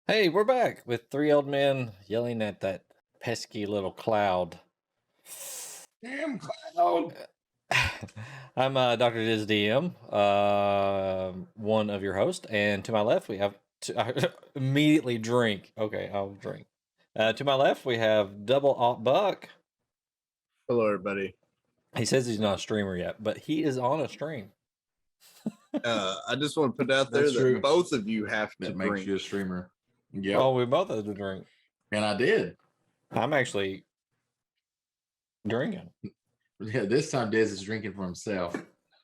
Hey, we're back with three old men yelling at that pesky little cloud. Damn cloud. I'm Dr. Diz DM, one of your hosts, and to my left we have immediately drink. Okay, I'll drink. To my left we have Double Alt Buck. Hello, everybody. He says he's not a streamer yet, but he is on a stream. I just want to put out there That's that true. both of you have to That makes drink. you a streamer. Yep. Oh, we both have to drink. And I did. I'm actually drinking. Yeah, this time Dez is drinking for himself.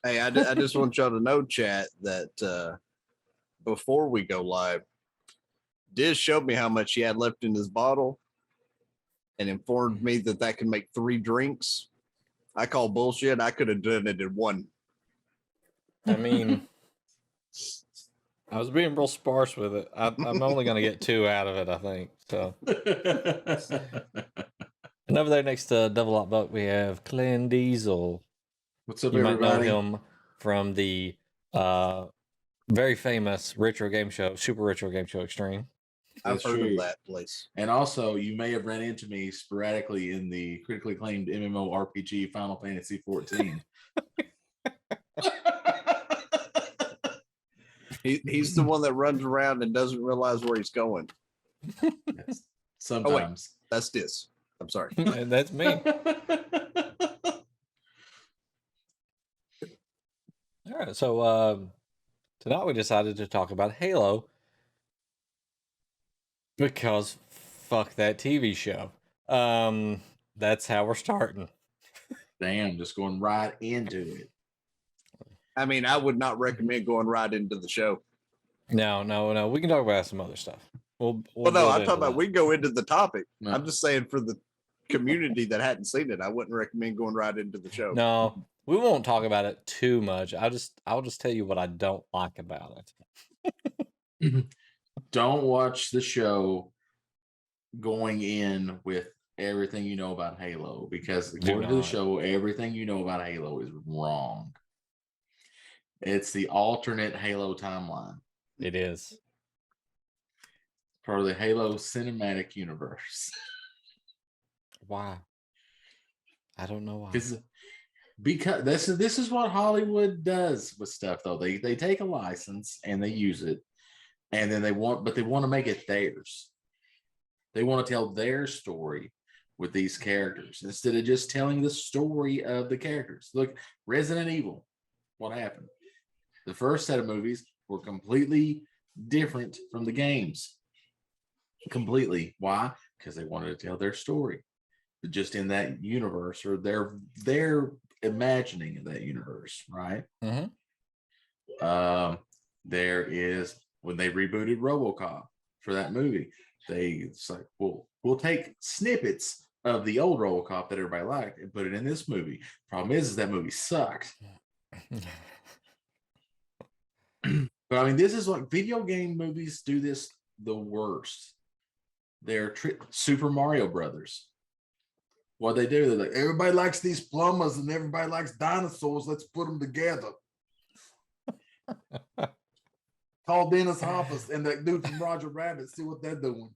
Hey, I just want y'all to know, chat, that before we go live, Diz showed me how much he had left in his bottle and informed me that that can make 3 drinks. I call bullshit. I could have done it in one. I mean, I was being real sparse with it. I'm only going to get 2 out of it, I think. So, and over there next to Double Up Buck, we have Clint Diesel. What's up, You might know everybody? him from the very famous retro game show, Super Retro Game Show Extreme. I've That's heard true. of that place. And also, you may have run into me sporadically in the critically acclaimed MMORPG Final Fantasy XIV. He's the one that runs around and doesn't realize where he's going. Yes. Sometimes. That's Diz. I'm sorry. And that's me. All right. So tonight we decided to talk about Halo because fuck that TV show. That's how we're starting. Damn, just going right into it. I mean, I would not recommend going right into the show. No. We can talk about some other stuff. We'll Well, no, build I'm into talking about that. we can go into the topic. No. I'm just saying for the community that hadn't seen it, I wouldn't recommend going right into the show. No, we won't talk about it too much. I'll just tell you what I don't like about it. Don't watch the show going in with everything you know about Halo, because according to the not. show, everything you know about Halo is wrong. It's the alternate Halo timeline, It is. part of the Halo cinematic universe. Why? I don't know why. Because this is what Hollywood does with stuff, though. They take a license and they use it, and then they want to make it theirs. They want to tell their story with these characters instead of just telling the story of the characters. Look, Resident Evil, what happened? The first set of movies were completely different from the games. Completely. Why? Because they wanted to tell their story, just in that universe, or their imagining of that universe, right? Mm-hmm. There is, when they rebooted RoboCop for that movie, it's like, well, we'll take snippets of the old RoboCop that everybody liked and put it in this movie. Problem is that movie sucked. But I mean, this is like video game movies do this the worst. They're Super Mario Brothers. What they do, they're like, everybody likes these plumbers and everybody likes dinosaurs. Let's put them together. Call Dennis Hopper and that dude from Roger Rabbit. See what they're doing.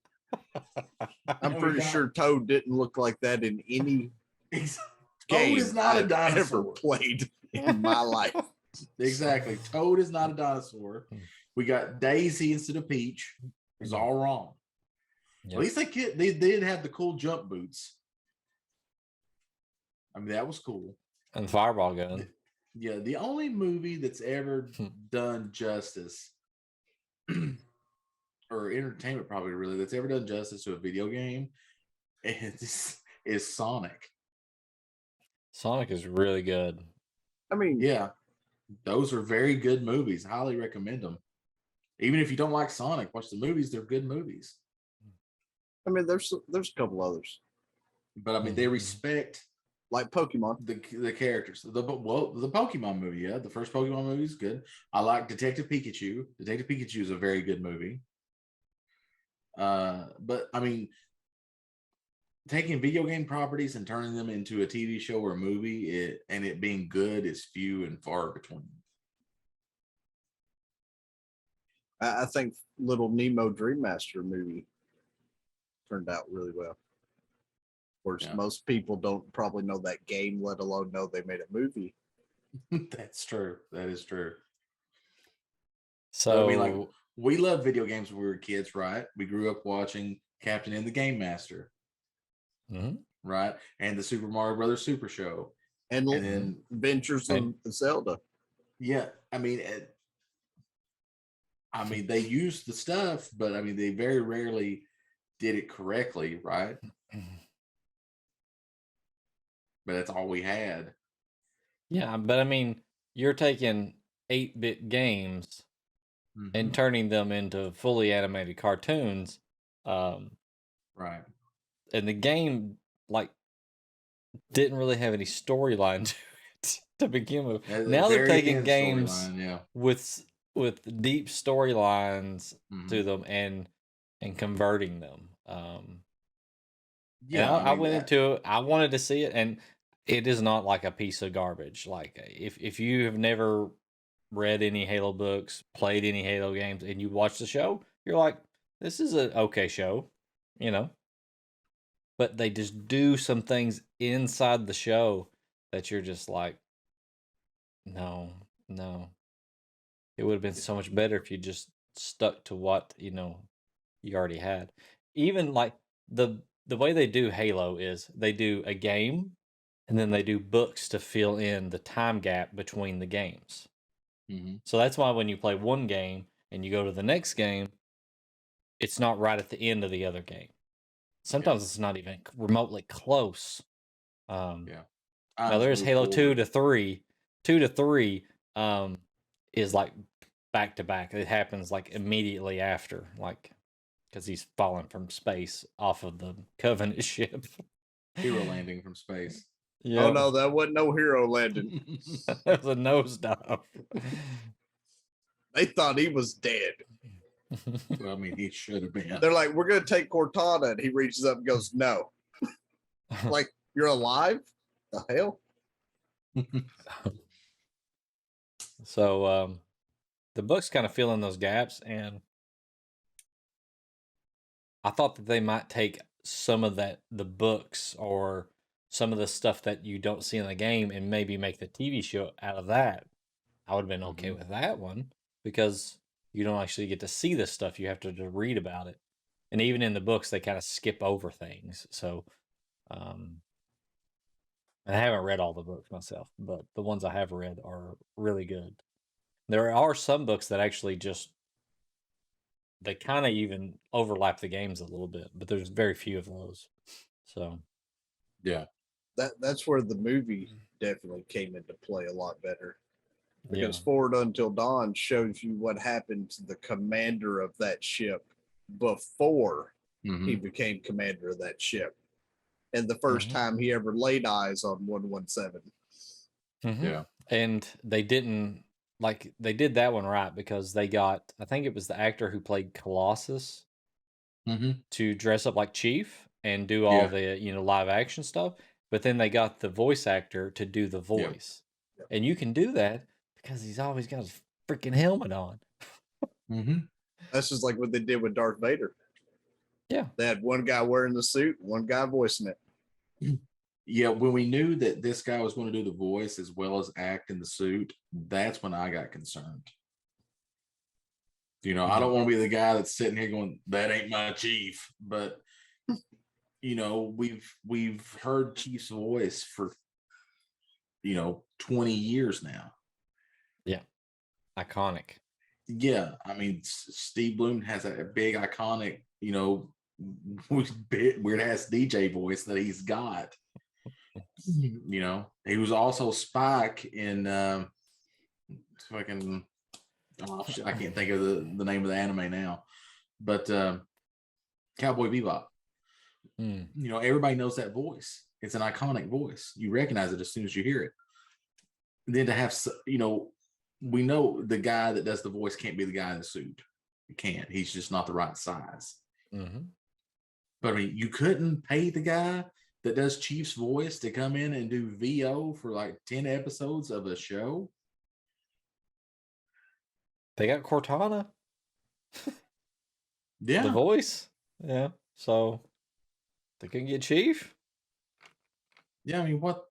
I'm pretty sure Toad didn't look like that in any game Toad is not a I've dinosaur. ever played in my life. Exactly. Toad is not a dinosaur. We got Daisy instead of Peach. It's all wrong. Yep. At least they did have the cool jump boots. I mean, that was cool. And the fireball gun. Yeah, the only movie that's ever done justice, or entertainment probably really, that's ever done justice to a video game is Sonic. Sonic is really good. I mean, Yeah, those are very good movies. Highly recommend them. Even if you don't like Sonic, watch the movies. They're good movies. I mean, there's a couple others But I mean, they respect like Pokemon. the characters. The Pokemon movie, yeah, the first Pokemon movie is good. I like Detective Pikachu. Detective Pikachu is a very good movie. But I mean, taking video game properties and turning them into a TV show or a movie, it being good is few and far between. I think Little Nemo Dream Master movie turned out really well. Of course, Yeah. most people don't probably know that game, let alone know they made a movie. That's true. That is true. So I mean, like, we loved video games when we were kids, right? We grew up watching Captain and the Game Master, mhm. right? And the Super Mario Brothers Super Show. And then Adventures of Zelda. Yeah, I mean, they used the stuff, but I mean, they very rarely did it correctly, right? But that's all we had. Yeah, but I mean, you're taking 8-bit games and Mhm. turning them into fully animated cartoons. Right. And the game like didn't really have any storyline to it to begin with. A Now they're very taking thin games storyline, yeah. with deep storylines to Mhm. them and converting them. And Yeah, I I mean, went into it. I wanted to see it, and it is not like a piece of garbage. Like if you have never read any Halo books, played any Halo games, and you watch the show, you're like, this is a okay show, you know. But they just do some things inside the show that you're just like, no, no. It would have been so much better if you just stuck to what, you already had. Even like the way they do Halo is they do a game and then they do books to fill in the time gap between the games. Mhm. So that's why when you play one game and you go to the next game, it's not right at the end of the other game. Sometimes it's not even remotely close. Yeah. Now Times there's move Halo 2 forward. to 3. 2 to 3 is like back to back. It happens like immediately after, like because he's falling from space off of the Covenant ship. Hero landing from space. Oh no, that wasn't no hero landing. That was a nosedive. They thought he was dead. Well, I mean, he should have been. They're like, we're gonna take Cortana, and he reaches up and goes, no. Like, you're alive? The hell? So the book's kind of filling those gaps, and I thought that they might take some of the books or some of the stuff that you don't see in the game and maybe make the TV show out of that. I would have been okay Mhm. with that one because you don't actually get to see this stuff. You have to read about it. And even in the books, they kind of skip over things. So, and I haven't read all the books myself, but the ones I have read are really good. There are some books that actually just they kind of even overlap the games a little bit, but there's very few of those. So Yeah. That's where the movie definitely came into play a lot better. Because yeah, Forward Until Dawn shows you what happened to the commander of that ship before he Mhm. became commander of that ship. And the first Mhm. time he ever laid eyes on 117. Yeah. And they didn't they did that one right because they got I think it was the actor who played Colossus Mhm. to dress up like Chief and do all Yeah. the live action stuff, but then they got the voice actor to do the Yeah. voice, and you can do that because he's always got his freaking helmet on. Mhm. That's just like what they did with Darth Vader. Yeah. They had one guy wearing the suit, one guy voicing it. Yeah, when we knew that this guy was going to do the voice as well as act in the suit, that's when I got concerned. I don't want to be the guy that's sitting here going, "That ain't my chief." But we've heard Chief's voice for 20 years now. Yeah. Iconic. Yeah, I mean, Steve Bloom has a big iconic, weird ass DJ voice that he's got. He was also Spike in fucking I can't think of the name of the anime now, but Cowboy Bebop. Everybody knows that voice. It's an iconic voice. You recognize it as soon as you hear it. And then to have, we know the guy that does the voice can't be the guy in the suit. He can't. He's just not the right size. But I mean, you couldn't pay the guy that does Chief's voice to come in and do VO for like 10 episodes of a show. They got Cortana. The Yeah, voice. Yeah. So they couldn't get Chief. yeah. I mean, what?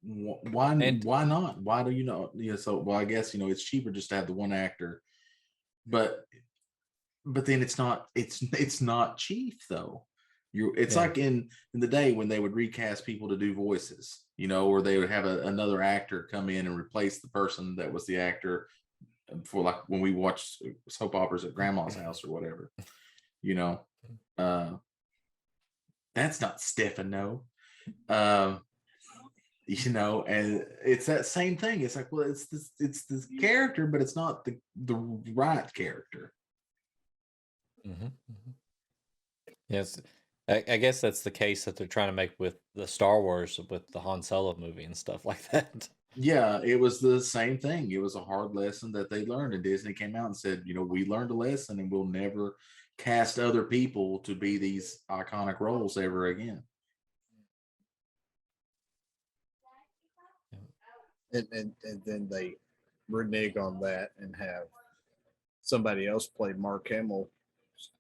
Why? And Why not? Why do you know? Yeah. So, well, I guess it's cheaper just to have the one actor, but then it's not Chief though. It's yeah. like in the day when they would recast people to do voices, or they would have another actor come in and replace the person that was the actor for, like, when we watched soap operas at grandma's house or whatever. You know, uh, that's not Stefano. Um, and it's that same thing. It's like, well, it's this character, but it's not the right character. Mhm, mhm. Yes. I guess that's the case that they're trying to make with the Star Wars, with the Han Solo movie and stuff like that. Yeah, it was the same thing. It was a hard lesson that they learned, and Disney came out and said, we learned a lesson, and we'll never cast other people to be these iconic roles ever again. And then they renege on that and have somebody else play Mark Hamill,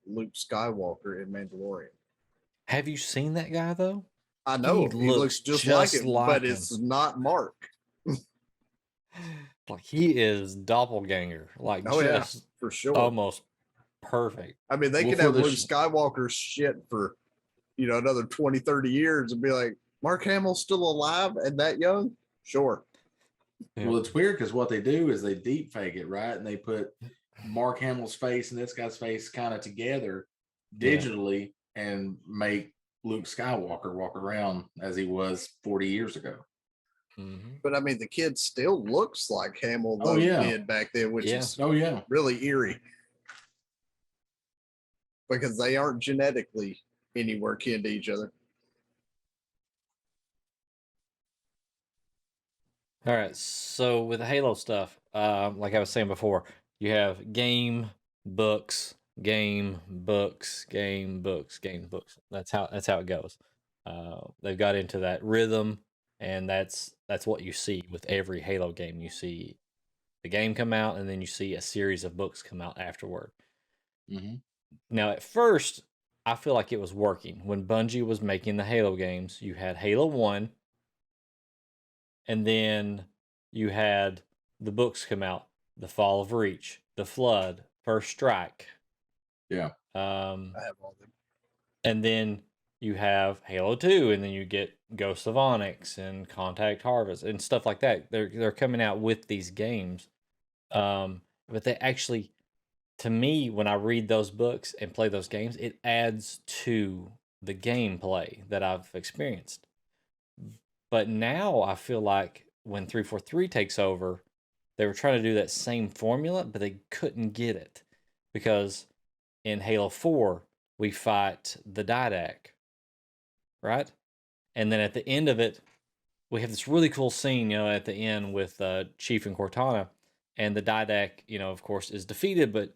Luke Skywalker in Mandalorian. Have you seen that guy though? I know he looks just like him, but him. it's not Mark. Like, he is doppelganger, like, Oh yeah, just for sure. almost perfect. I mean, they Well, could for have the Luke Skywalker shit for another 20, 30 years and be like, Mark Hamill's still alive and that young? Sure. Yeah. Well, it's weird because what they do is they deep fake it, right? And they put Mark Hamill's face and this guy's face kind of together digitally and make Luke Skywalker walk around as he was 40 years ago. Mhm. But I mean, the kid still looks like Hamill Oh, yeah. did back then, which Yeah. is Oh, yeah. really eerie because they aren't genetically anywhere kin to each other. All right, so with the Halo stuff, like I was saying before, you have game, books, game, books, game, books, game, books. That's how it goes. They've got into that rhythm, and that's what you see with every Halo game. You see the game come out, and then you see a series of books come out afterward. Mm-hmm. Now, at first, I feel like it was working. When Bungie was making the Halo games, you had Halo 1, and then you had the books come out: The Fall of Reach, The Flood, First Strike. Yeah. I have all them. And then you have Halo 2, and then you get Ghosts of Onyx and Contact Harvest and stuff like that. They're coming out with these games. But they actually, to me, when I read those books and play those games, it adds to the gameplay that I've experienced. But now I feel like when 343 takes over, they were trying to do that same formula, but they couldn't get it because in Halo 4, we fight the Didac, right? And then at the end of it, we have this really cool scene, at the end with Chief and Cortana, and the Didac, of course, is defeated, but,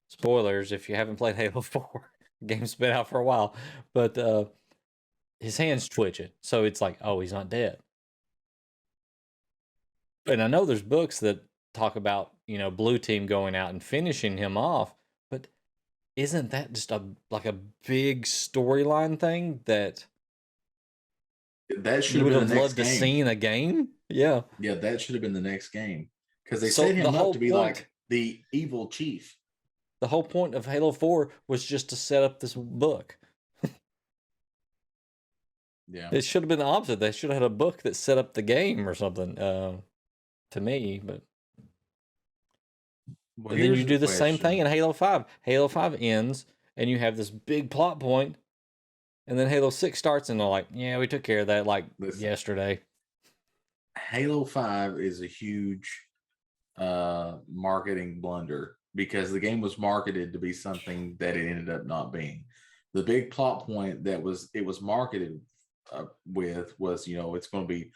spoilers if you haven't played Halo 4, the game's been out for a while, but his hand's twitching, so it's like, oh, he's not dead. And I know there's books that talk about, Blue Team going out and finishing him off, but isn't that just a big storyline thing that That should you have would been have the next loved to game. see in a game? Yeah. Yeah, that should have been the next game because they So set the him up whole to be point- like the evil chief. The whole point of Halo 4 was just to set up this book. Yeah. It should have been the opposite. They should have had a book that set up the game or something, to me, but Well, and then here's you do the same question. thing in Halo 5. Halo 5 ends, and you have this big plot point, and then Halo 6 starts, and they're like, yeah, we took care of that Listen. yesterday. Halo 5 is a huge marketing blunder because the game was marketed to be something that it ended up not being. The big plot point that it was marketed with was, it's going to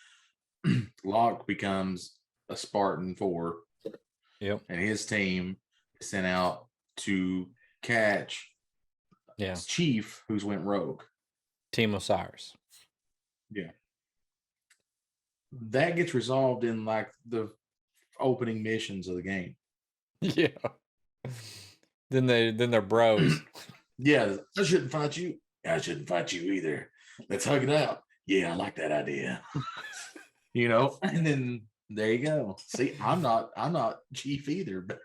be Locke becomes a Spartan 4. Yep. And his team is sent out to catch Chief, who's went rogue. Team Osiris. Yeah. That gets resolved in like the opening missions of the game. Yeah. then they're bros. Yeah, I shouldn't fight you. I shouldn't fight you either. Let's hug it out. Yeah, I like that idea. And then there you go. See, I'm not chief either. But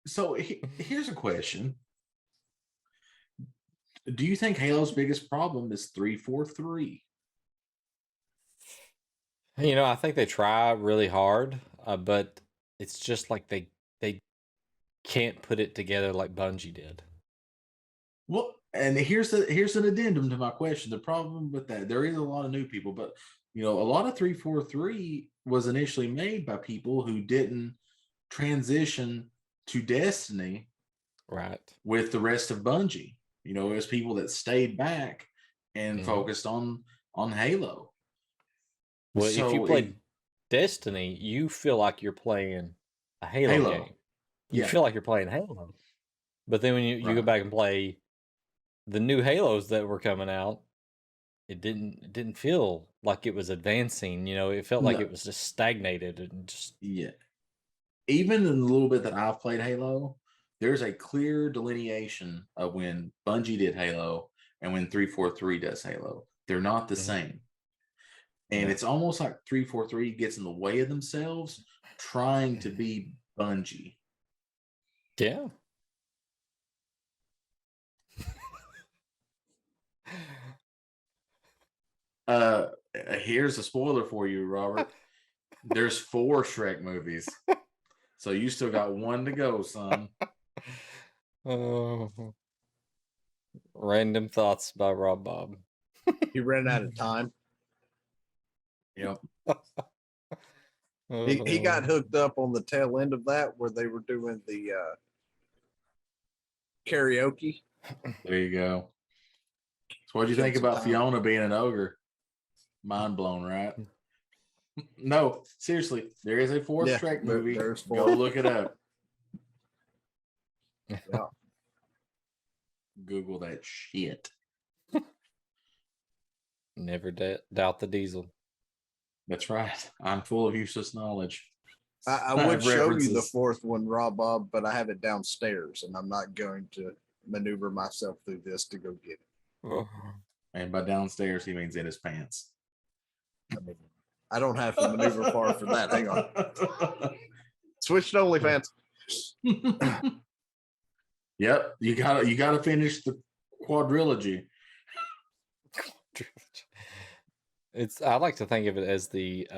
so here's a question: do you think Halo's biggest problem is 343? I think they try really hard, but it's just like they can't put it together like Bungie did. Well, and here's an addendum to my question. The problem with that, there is a lot of new people, but a lot of 343 was initially made by people who didn't transition to Destiny Right. with the rest of Bungie. It was people that stayed back and Mhm. focused on Halo. Well, if you So play Destiny, you feel like you're playing a Halo Halo. game. You Yeah. feel like you're playing Halo. But then when you go Right. back and play the new Halos that were coming out, it didn't feel like it was advancing. It felt like No. it was just stagnated and just Yeah. Even in the little bit that I've played Halo, there's a clear delineation of when Bungie did Halo and when 343 does Halo. They're not the Mhm. same. And Yeah. it's almost like 343 gets in the way of themselves trying to be Bungie. Yeah. Here's a spoiler for you, Robert. There's 4 Shrek movies. So you still got 1 to go, son. Oh. Random Thoughts by Rob Bob. He ran out of time. Yep. He got hooked up on the tail end of that where they were doing the karaoke. There you go. So what do you Killed think some about time. Fiona being an ogre? Mind blown, right? No, seriously, there is a 4th Yeah, Shrek there- movie. there's Go 4. look it up. Yeah. Google that shit. Never doubt the diesel. That's right. I'm full of useless knowledge. I would show you the 4th one, Rob Bob, but I have it downstairs and I'm not going to maneuver myself through this to go get it. And by downstairs, he means in his pants. I mean, I don't have to maneuver far for that. Hang on. Switch to OnlyFans. Yep, you gotta finish the quadrilogy. I like to think of it as the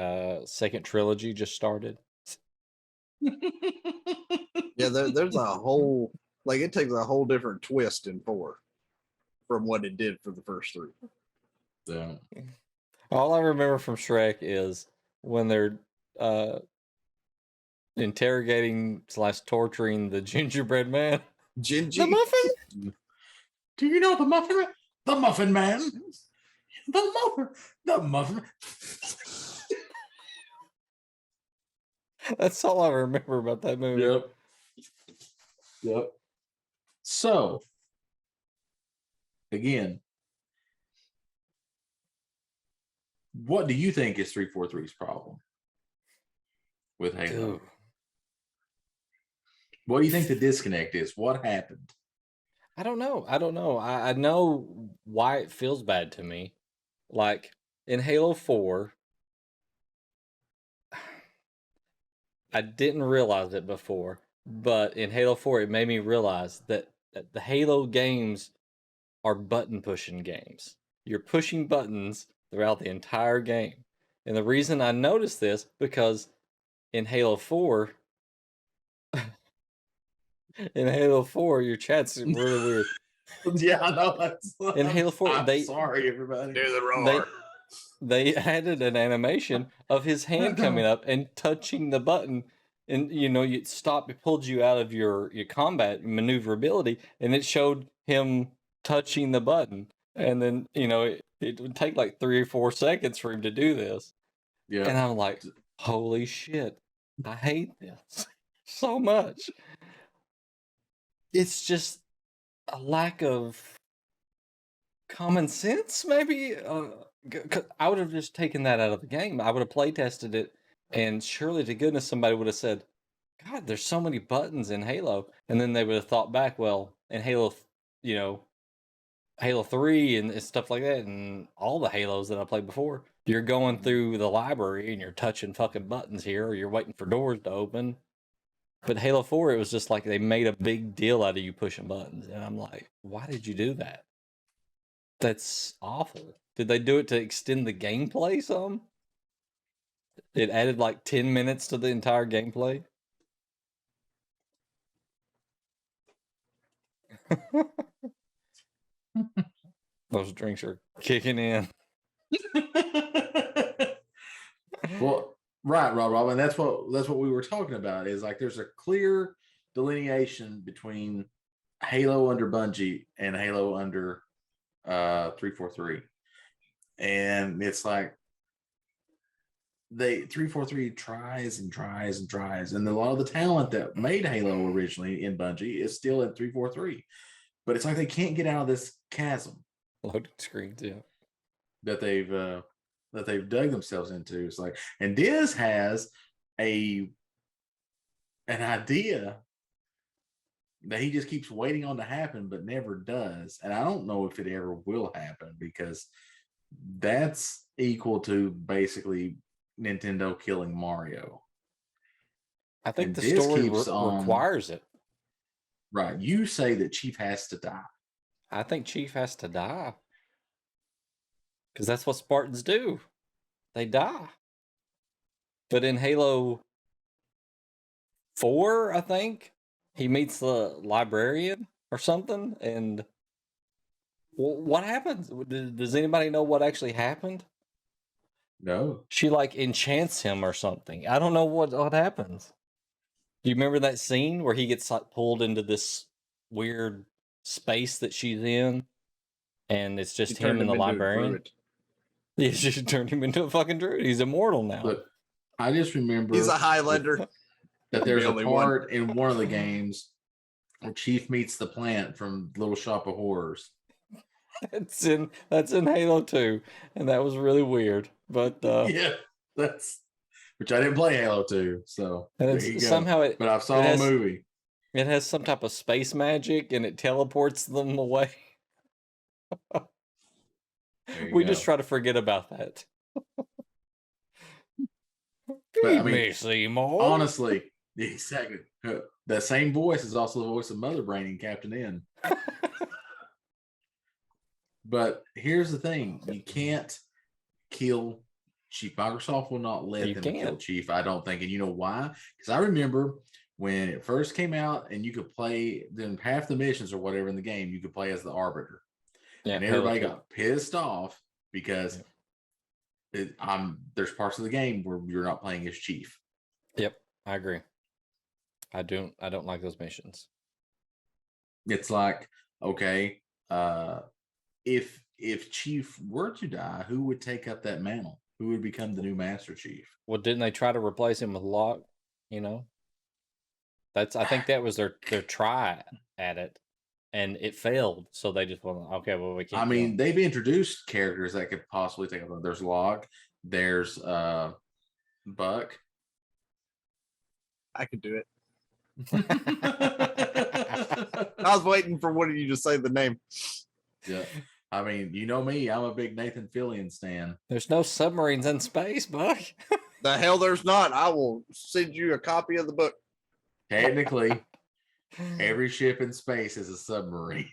second trilogy just started. Yeah, there's a whole it takes a whole different twist in 4 from what it did for the first 3. So, All I remember from Shrek is when they're interrogating / torturing the gingerbread man. Gingy. The muffin? do you know the Muffin Man? The Muffin Man? The Muffin. That's all I remember about that movie. Yep. So, again, what do you think is 343's problem with Halo? Dude. What do you think the disconnect is? What happened? I don't know. I know why it feels bad to me. Like in Halo 4, I didn't realize it before, but in Halo 4, it made me realize that the Halo games are button pushing games. You're pushing buttons throughout the entire game. And the reason I noticed this, because in Halo 4, your chat's really weird. Yeah, I know. That's, In Halo 4, I'm sorry, everybody. Do the roar. They added an animation of his hand coming up and touching the button, and you stop. It pulled you out of your combat maneuverability, and it showed him touching the button, and then it would take like 3 or 4 seconds for him to do this. Yeah. And I'm like, holy shit, I hate this so much. It's just a lack of common sense, maybe. I would have just taken that out of the game. I would have play tested it, and surely to goodness somebody would have said, God, there's so many buttons in Halo. And then they would have thought back, well, in Halo, you know, Halo 3 and stuff like that, and all the Halos that I played before, you're going through the library and you're touching fucking buttons here, or you're waiting for doors to open. But Halo 4, it was just like they made a big deal out of you pushing buttons. And I'm like, why did you do that? That's awful. Did they do it to extend the gameplay some? It added like 10 minutes to the entire gameplay. Those drinks are kicking in. Well, right, Rob, and that's what we were talking about. Is like there's a clear delineation between Halo under Bungie and Halo under 343, and it's like 343 tries and tries and tries, and a lot of the talent that made Halo originally in Bungie is still in 343, but it's like they can't get out of this chasm Loading screens, yeah. that they've dug themselves into. It's like, and Diz has an idea that he just keeps waiting on to happen, but never does. And I don't know if it ever will happen, because that's equal to basically Nintendo killing Mario. I think And the this story keeps on- requires it. Right. You say that Chief has to die. I think Chief has to die. Because that's what Spartans do. They die. But in Halo 4, I think, he meets the librarian or something. And what happens? Does anybody know what actually happened? No. She like enchants him or something. I don't know what happens. Do you remember that scene where he gets like pulled into this weird space that she's in? And it's just She him turned and the into a librarian. druid. Yeah, she turned him into a fucking druid. He's immortal now. Look, I just remember He's a Highlander. that there's the a only one. part in one of the games where Chief meets the plant from Little Shop of Horrors. That's in Halo 2, and that was really weird. But Yeah, that's which I didn't play Halo 2, so and there it's, you go. somehow But I saw it has- a movie. it has some type of space magic, and it teleports them away. There you We go. just try to forget about that. But, I Feed mean, me, Seymour. honestly, exactly. That same voice is also the voice of Mother Brain in Captain N. But here's the thing: you can't kill Chief. Microsoft will not let You them kill can't. Chief, I don't think. And you know why? Because I remember when it first came out, and you could play then half the missions or whatever in the game, you could play as the Arbiter, Yeah, and Halo everybody 2. got pissed off because there's parts of the game where you're not playing as Chief. Yep, I agree. I don't like those missions. It's like, okay, if Chief were to die, who would take up that mantle? Who would become the new Master Chief? Well, didn't they try to replace him with Locke? You know, I think that was their try at it, and it failed. So they just went, okay, well, we can't. I kill mean, him. they've introduced characters that could possibly take up. There's Locke. There's Buck. I could do it. Yeah. I was waiting for one of you to say the name. I mean, you know me. I'm a big Nathan Fillion stan. There's no submarines in space, Buck. The hell there's not. I will send you a copy of the book. Technically, every ship in space is a submarine.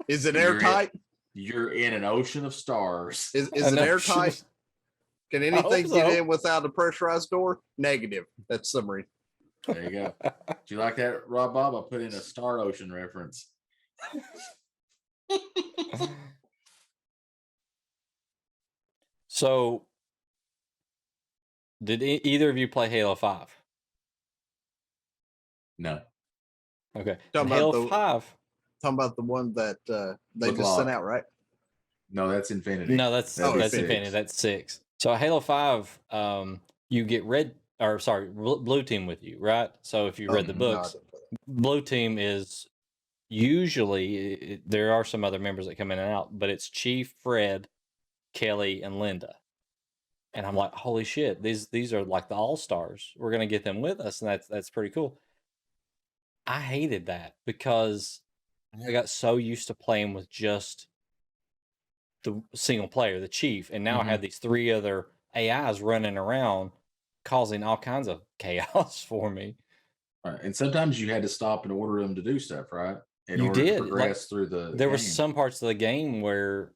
Is it You're airtight? You're in an ocean of stars. Is I it know, airtight? Can hope anything get so. in without a pressurized door? Negative. That's submarine. There you go. Do you like that, Rob Bob? I put in a Star Ocean reference. So, did either of you play Halo 5? No. Okay. Talking And about Halo the- 5. Talking about the one that they With just sent Locke. out, right? No, that's Infinity. No, that's That'd be that's six. Infinity. That's 6. So Halo 5, you get blue team with you, right? So if you read the Oh, no, I books, didn't play that. blue team is usually there are some other members that come in and out, but it's Chief, Fred, Kelly, and Linda. And I'm like, holy shit, these are like the all-stars. We're gonna get them with us, and that's pretty cool. I hated that because I got so used to playing with just the single player, the chief, and now I have these 3 other AIs running around causing all kinds of chaos for me. Right. And sometimes you had to stop and order them to do stuff, right? In You order to did, like, progress through the there were game. some parts of the game where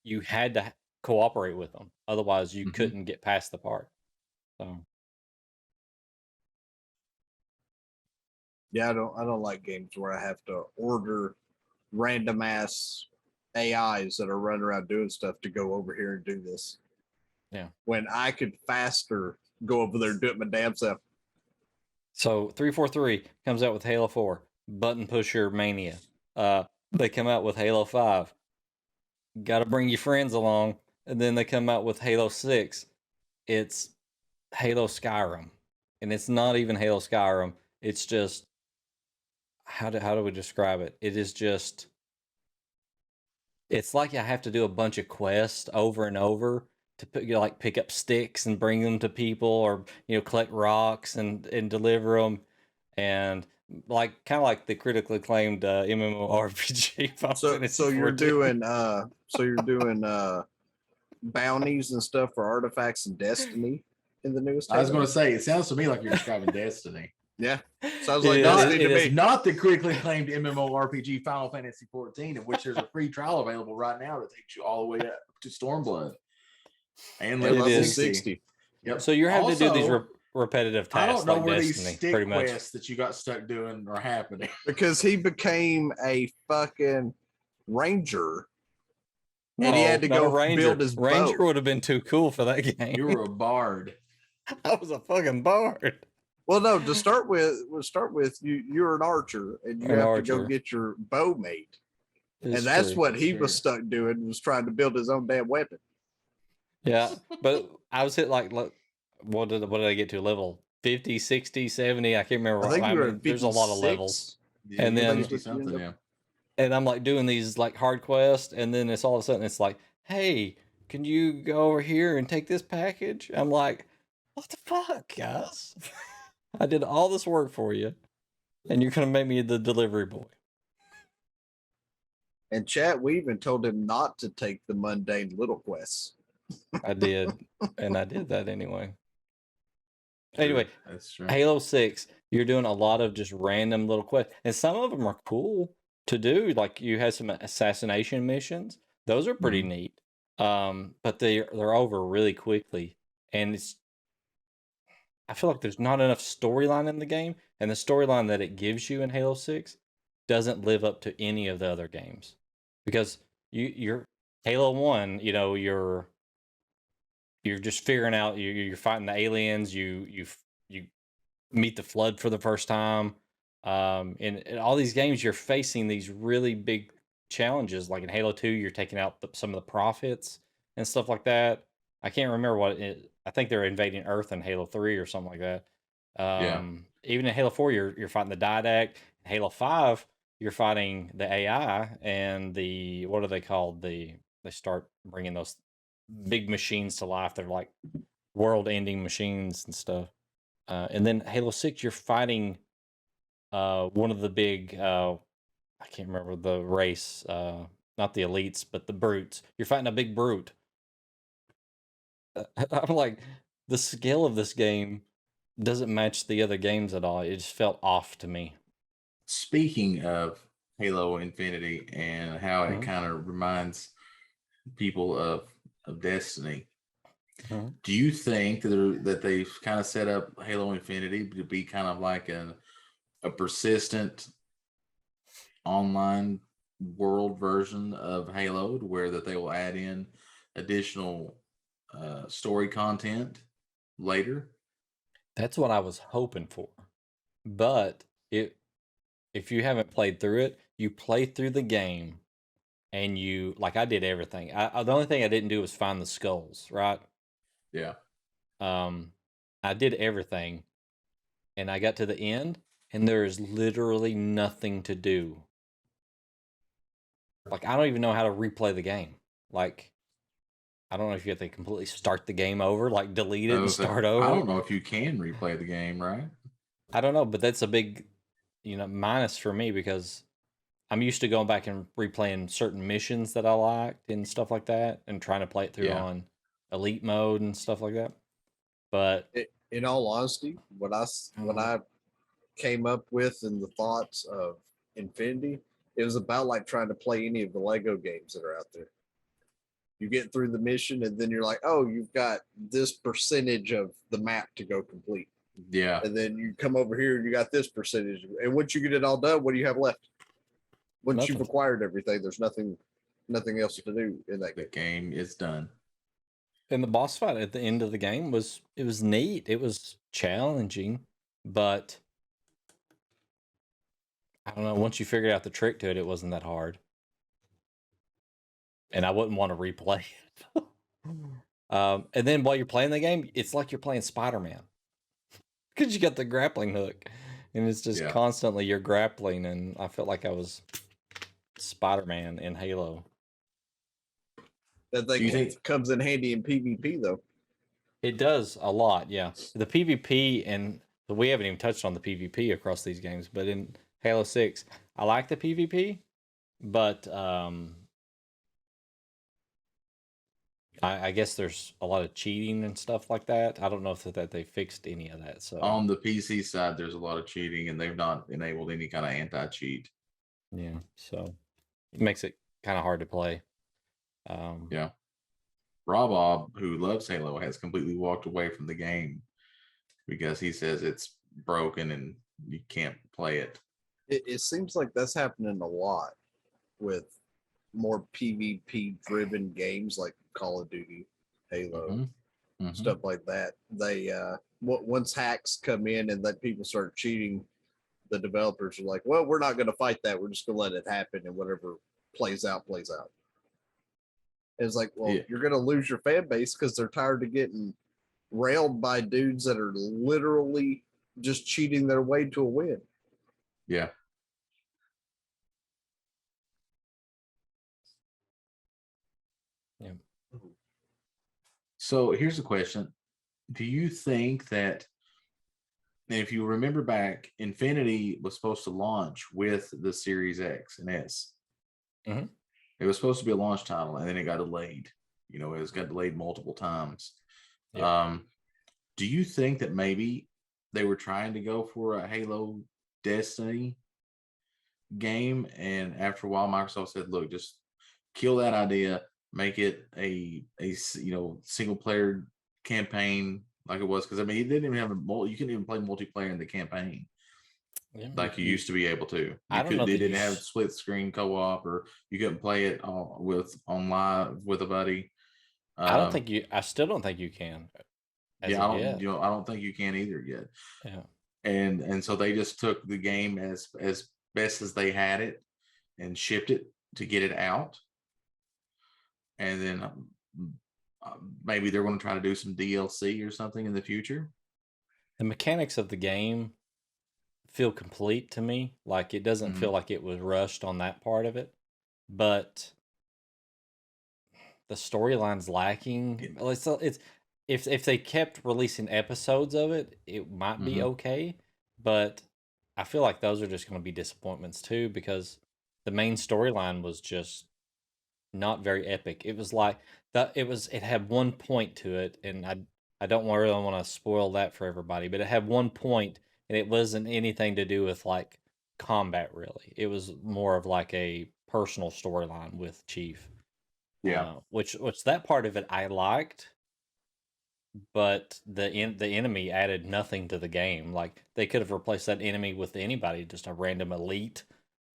you had to cooperate with them, otherwise you couldn't get past the part. So Yeah, I don't like games where I have to order random ass AIs that are running around doing stuff to go over here and do this. Yeah. When I could faster go over there and do it my damn self. So 343 comes out with Halo 4, Button Pusher Mania. They come out with Halo 5. Got to bring your friends along, and then they come out with Halo 6. It's Halo Skyrim, and it's not even Halo Skyrim. It's just how do we describe it? It is just it's like I have to do a bunch of quests over and over to like pick up sticks and bring them to people, or collect rocks and deliver them, and like kind of like the critically acclaimed MMORPG. Final Fantasy So you're 14. doing bounties and stuff for artifacts and Destiny in the newest. I was Halo? going to say, it sounds to me like you're describing Destiny. Yeah, sounds like It Destiny to is. me. Not the critically acclaimed MMORPG Final Fantasy 14, in which there's a free trial available right now that takes you all the way up to Stormblood and It level is. 60. Yep. So you're having to do these Also, repetitive I tasks don't know like where Destiny, these stick pretty much. quests that you got stuck doing are happening. Because he became a fucking ranger. And he had to not a go Ranger. build his Ranger boat. would have been too cool for that game. You were a bard. I was a fucking bard. Well, no, to start with, you're an archer and you An have to go archer. get your bow made. It's And that's true. what he Sure. was stuck doing, was trying to build his own damn weapon. Yeah, but I was hit like what did I get to? Level 50, 60, 70? I can't remember. I think you were at there's a lot of 56. levels. Yeah, And you're then- 50 something, yeah. And I'm like doing these like hard quests, and then it's all of a sudden it's like, hey, can you go over here and take this package? I'm like, what the fuck, guys? I did all this work for you, and you're gonna make me the delivery boy. And chat, we even told him not to take the mundane little quests. I did, and I did that anyway. Anyway, That's true. Halo 6, you're doing a lot of just random little quests, and some of them are cool to do. Like you had some assassination missions; those are pretty neat. But they're over really quickly, and I feel like there's not enough storyline in the game, and the storyline that it gives you in Halo 6 doesn't live up to any of the other games, because you're Halo 1, you're just figuring out you're fighting the aliens, you meet the Flood for the first time. In all these games, you're facing these really big challenges. Like in Halo 2, you're taking out some of the prophets and stuff like that. I can't remember I think they're invading Earth in Halo 3 or something like that. Even in Halo 4, you're fighting the Didact. In Halo 5, you're fighting the AI and what are they called? They start bringing those big machines to life. They're like world-ending machines and stuff. And then Halo 6, you're fighting one of the big I can't remember the race, not the elites, but the brutes. You're fighting a big brute. I'm like, the scale of this game doesn't match the other games at all. It just felt off to me. Speaking of Halo Infinity and how it Mhm. kind of reminds people of Destiny, Mhm. do you think that they've kind of set up Halo Infinity to be kind of like a persistent online world version of Halo, where that they will add in additional story content later? That's what I was hoping for. But if you haven't played through it, you play through the game and like I did everything. The only thing I didn't do was find the skulls, right? Yeah. I did everything, and I got to the end, and there is literally nothing to do. Like I don't even know how to replay the game. Like I don't know if you have to completely start the game over, like delete it I and was like, start I over. don't know if you can replay the game, right? I don't know, but that's a big, minus for me because I'm used to going back and replaying certain missions that I liked and stuff like that, and trying to play it through Yeah. on elite mode and stuff like that. But In all honesty, what I came up with and the thoughts of Infinity, it was about like trying to play any of the Lego games that are out there. You get through the mission and then you're like, oh, you've got this percentage of the map to go complete. Yeah. And then you come over here and you got this percentage. And once you get it all done, what do you have left? Once you've Nothing. acquired everything, there's nothing else to do in that The game. game is done. And the boss fight at the end of the game was neat. It was challenging, but I don't know. Once you figured out the trick to it, it wasn't that hard. And I wouldn't want to replay it. And then while you're playing the game, it's like you're playing Spider-Man because you got the grappling hook, and it's just Yeah. constantly you're grappling. And I felt like I was Spider-Man in Halo. That Do you thing think- comes in handy in PvP though. It does a lot, yeah. The PvP, and we haven't even touched on the PvP across these games, but in Halo 6, I like the PvP, but I guess there's a lot of cheating and stuff like that. I don't know if that they fixed any of that. So On the PC side, there's a lot of cheating, and they've not enabled any kind of anti-cheat. yeah, so it makes it kind of hard to play. Yeah. Rob, who loves Halo, has completely walked away from the game because he says it's broken and you can't play it. It seems like that's happening a lot with more PvP driven games like Call of Duty, Halo, Mhm. Mhm. stuff like that. They once hacks come in and let people start cheating, the developers are like, well, we're not going to fight that. We're just going to let it happen, and whatever plays out, plays out. And it's like, well, Yeah. you're going to lose your fan base because they're tired of getting railed by dudes that are literally just cheating their way to a win. Yeah. Yeah. So here's the question. Do you think that, and if you remember back, Infinity was supposed to launch with the Series X and S. Mhm. It was supposed to be a launch title, and then it got delayed. It was got delayed multiple times. Yeah. Do you think that maybe they were trying to go for a Halo Destiny game, and after a while, Microsoft said, "Look, just kill that idea, make it a single player campaign like it was." Because it didn't even have you couldn't even play multiplayer in the campaign Yeah, like you used to be able to. I don't know They that you didn't have split screen co-op, or you couldn't play it on live with a buddy. I still don't think you can. I don't think you can either yet. Yeah. And so they just took the game as best as they had it and shipped it to get it out. And then maybe they're going to try to do some DLC or something in the future. The mechanics of the game feel complete to me. Like it doesn't Mhm. feel like it was rushed on that part of it, but the storyline's lacking. It's if they kept releasing episodes of it, it might be Mhm. okay, but I feel like those are just going to be disappointments too because the main storyline was just not very epic. It was like that. It had one point to it, and I don't really want to spoil that for everybody, but it had one point, and it wasn't anything to do with like combat really. It was more of like a personal storyline with Chief. Yeah. Which that part of it I liked, but the enemy added nothing to the game. Like they could have replaced that enemy with anybody, just a random elite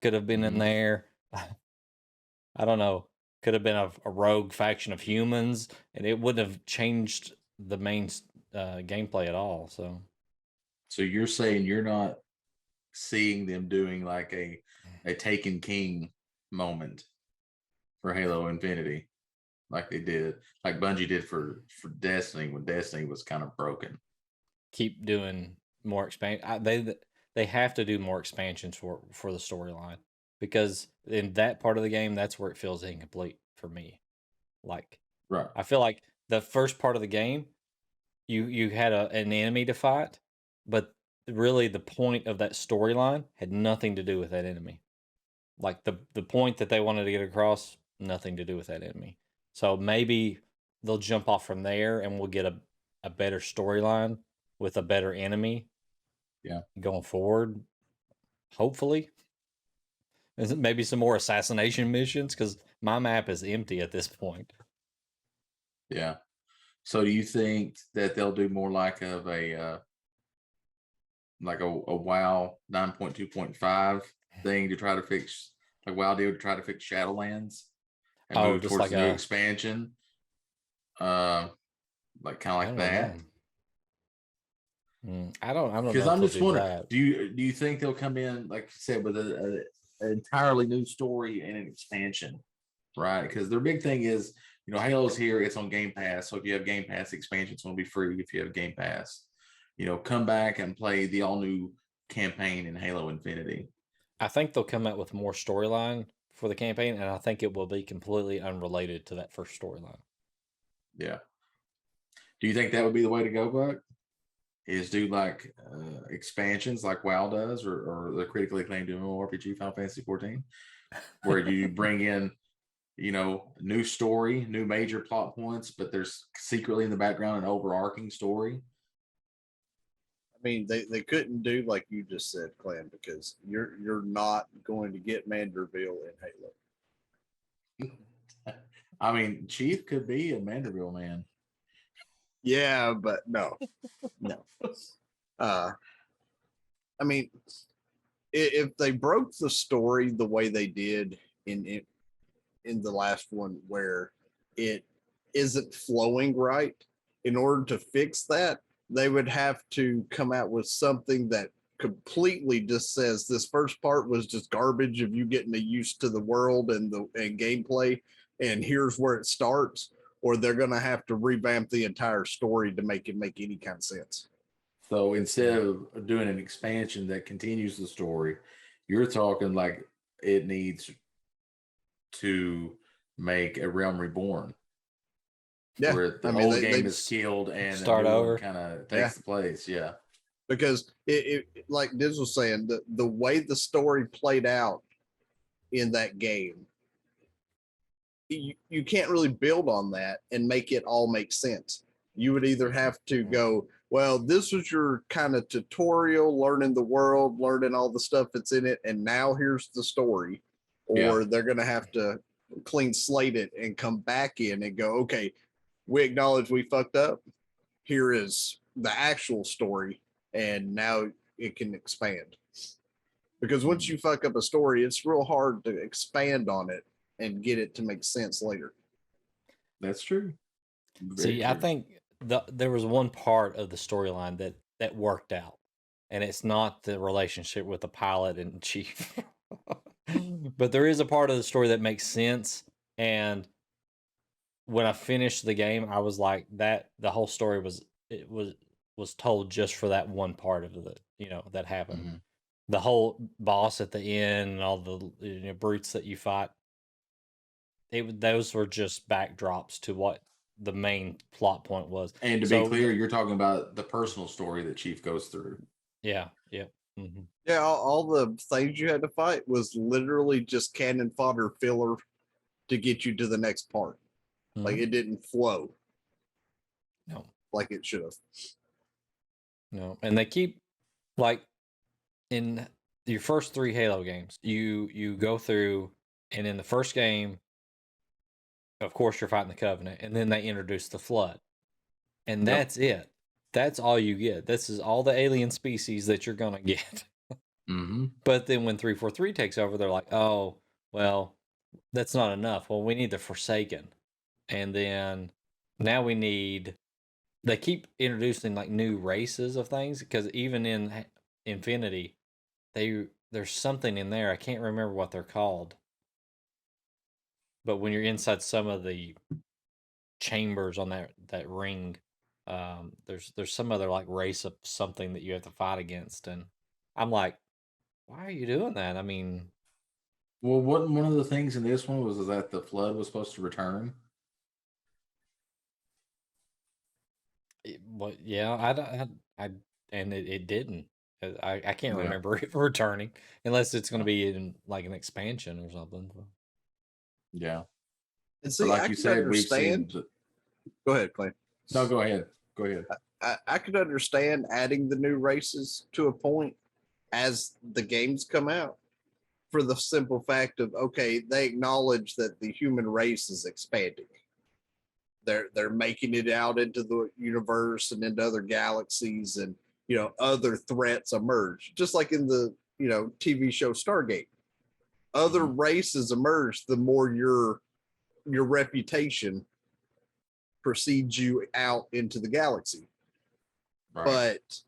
could have been in Mhm. there. I don't know. Could have been a rogue faction of humans, and it wouldn't have changed the main gameplay at all. So you're saying you're not seeing them doing like a Taken King moment for Halo Infinity, like they did, like Bungie did for Destiny when Destiny was kind of broken. Keep doing more expansion. They have to do more expansions for the storyline because in that part of the game, that's where it feels incomplete for me. Like Right. I feel like the first part of the game, you had an enemy to fight, but really the point of that storyline had nothing to do with that enemy. Like the point that they wanted to get across, nothing to do with that enemy. So maybe they'll jump off from there and we'll get a better storyline with a better enemy. Yeah. Going forward, hopefully. Is it maybe some more assassination missions? Because my map is empty at this point. Yeah. So do you think that they'll do more like of a WoW 9.2.5 thing to try to fix, like WoW did to try to fix Shadowlands and Oh, move just towards like the new a expansion? Like kind of I like don't that. know. I don't Because know if I'm they'll just do wondering, that. do you think they'll come in, like you said, with an entirely new story and an expansion, right? Because their big thing is, Halo's here, it's on Game Pass. So if you have Game Pass, the expansion's going to be free if you have Game Pass. Come back and play the all new campaign in Halo Infinity. I think they'll come out with more storyline for the campaign, and I think it will be completely unrelated to that first storyline. Yeah. Do you think that would be the way to go, Buck? Is do like expansions like WoW does, or the critically acclaimed MMORPG Final Fantasy 14, where you bring in, new story, new major plot points, but there's secretly in the background an overarching story. I mean, they couldn't do like you just said, Clem, because you're not going to get Manderville in Halo. I mean, Chief could be a Manderville man. Yeah, but no. I mean, if they broke the story the way they did in the last one, where it isn't flowing right, in order to fix that, they would have to come out with something that completely just says this first part was just garbage of you getting used to the world and gameplay, and here's where it starts, or they're going to have to revamp the entire story to make it make any kind of sense. So instead of doing an expansion that continues the story, you're talking like it needs to make a Realm Reborn. Yeah, Where the I mean, old game is killed and start a new over. one kind of takes the place. Yeah. Because it like Diz was saying, the way the story played out in that game, you can't really build on that and make it all make sense. You would either have to go, well, this was your kind of tutorial, learning the world, learning all the stuff that's in it, and now here's the story. Or they're going to have to clean slate it and come back in and go, okay, we acknowledge we fucked up. Here is the actual story, and now it can expand. Because once you fuck up a story, it's real hard to expand on it and get it to make sense later. That's true. See, I think there was one part of the storyline that worked out, and it's not the relationship with the pilot and Chief. But there is a part of the story that makes sense, and when I finished the game, I was like, that the whole story was told just for that one part of it, that happened. Mm-hmm. The whole boss at the end and all the brutes that you fight, those were just backdrops to what the main plot point was. And to be clear, you're talking about the personal story that Chief goes through. Yeah. Mm-hmm. Yeah, all the things you had to fight was literally just cannon fodder filler to get you to the next part. Mm-hmm. Like, it didn't flow. No. Like it should have. No. And they keep, like, in your first 3 Halo games, you go through, and in the first game, of course, you're fighting the Covenant, and then they introduce the Flood. And that's it. That's all you get. This is all the alien species that you're going to get. Mm-hmm. But then when 343 takes over, they're like, oh, well, that's not enough. Well, we need the Forsaken. And then now they keep introducing like new races of things, because even in Infinity, there's something in there. I can't remember what they're called. But when you're inside some of the chambers on that ring, there's some other like race of something that you have to fight against, and I'm like, why are you doing that? I mean, well, one of the things in this one was that the Flood was supposed to return. But yeah, and it didn't. I can't Yeah. remember it returning unless it's going to be in like an expansion or something. Yeah. And But see, like I you could said, we've seen. understand. Go ahead, Clay. No, go ahead. Go ahead. I could understand adding the new races to a point as the games come out for the simple fact of okay, they acknowledge that the human race is expanding. They're making it out into the universe and into other galaxies, and other threats emerge, just like in the TV show Stargate. Other races emerge the more your reputation precedes you out into the galaxy. Right. But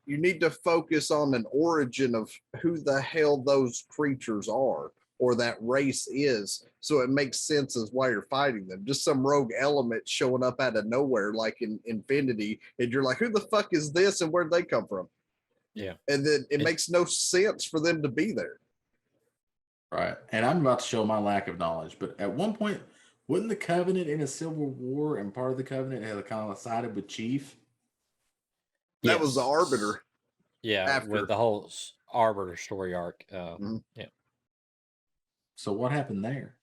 you need to focus on an origin of who the hell those creatures are or that race is, so it makes sense as why you're fighting them. Just some rogue element showing up out of nowhere like in Infinity, and you're like, who the fuck is this and where'd they come from? Yeah. And then it makes no sense for them to be there. Right. And I'm about to show my lack of knowledge, but at one point, wouldn't the Covenant in a Civil War and part of the Covenant had kind of sided with Chief? That was the Yes. Arbiter. Yeah, after. with the whole Arbiter story arc. Yeah. So what happened there?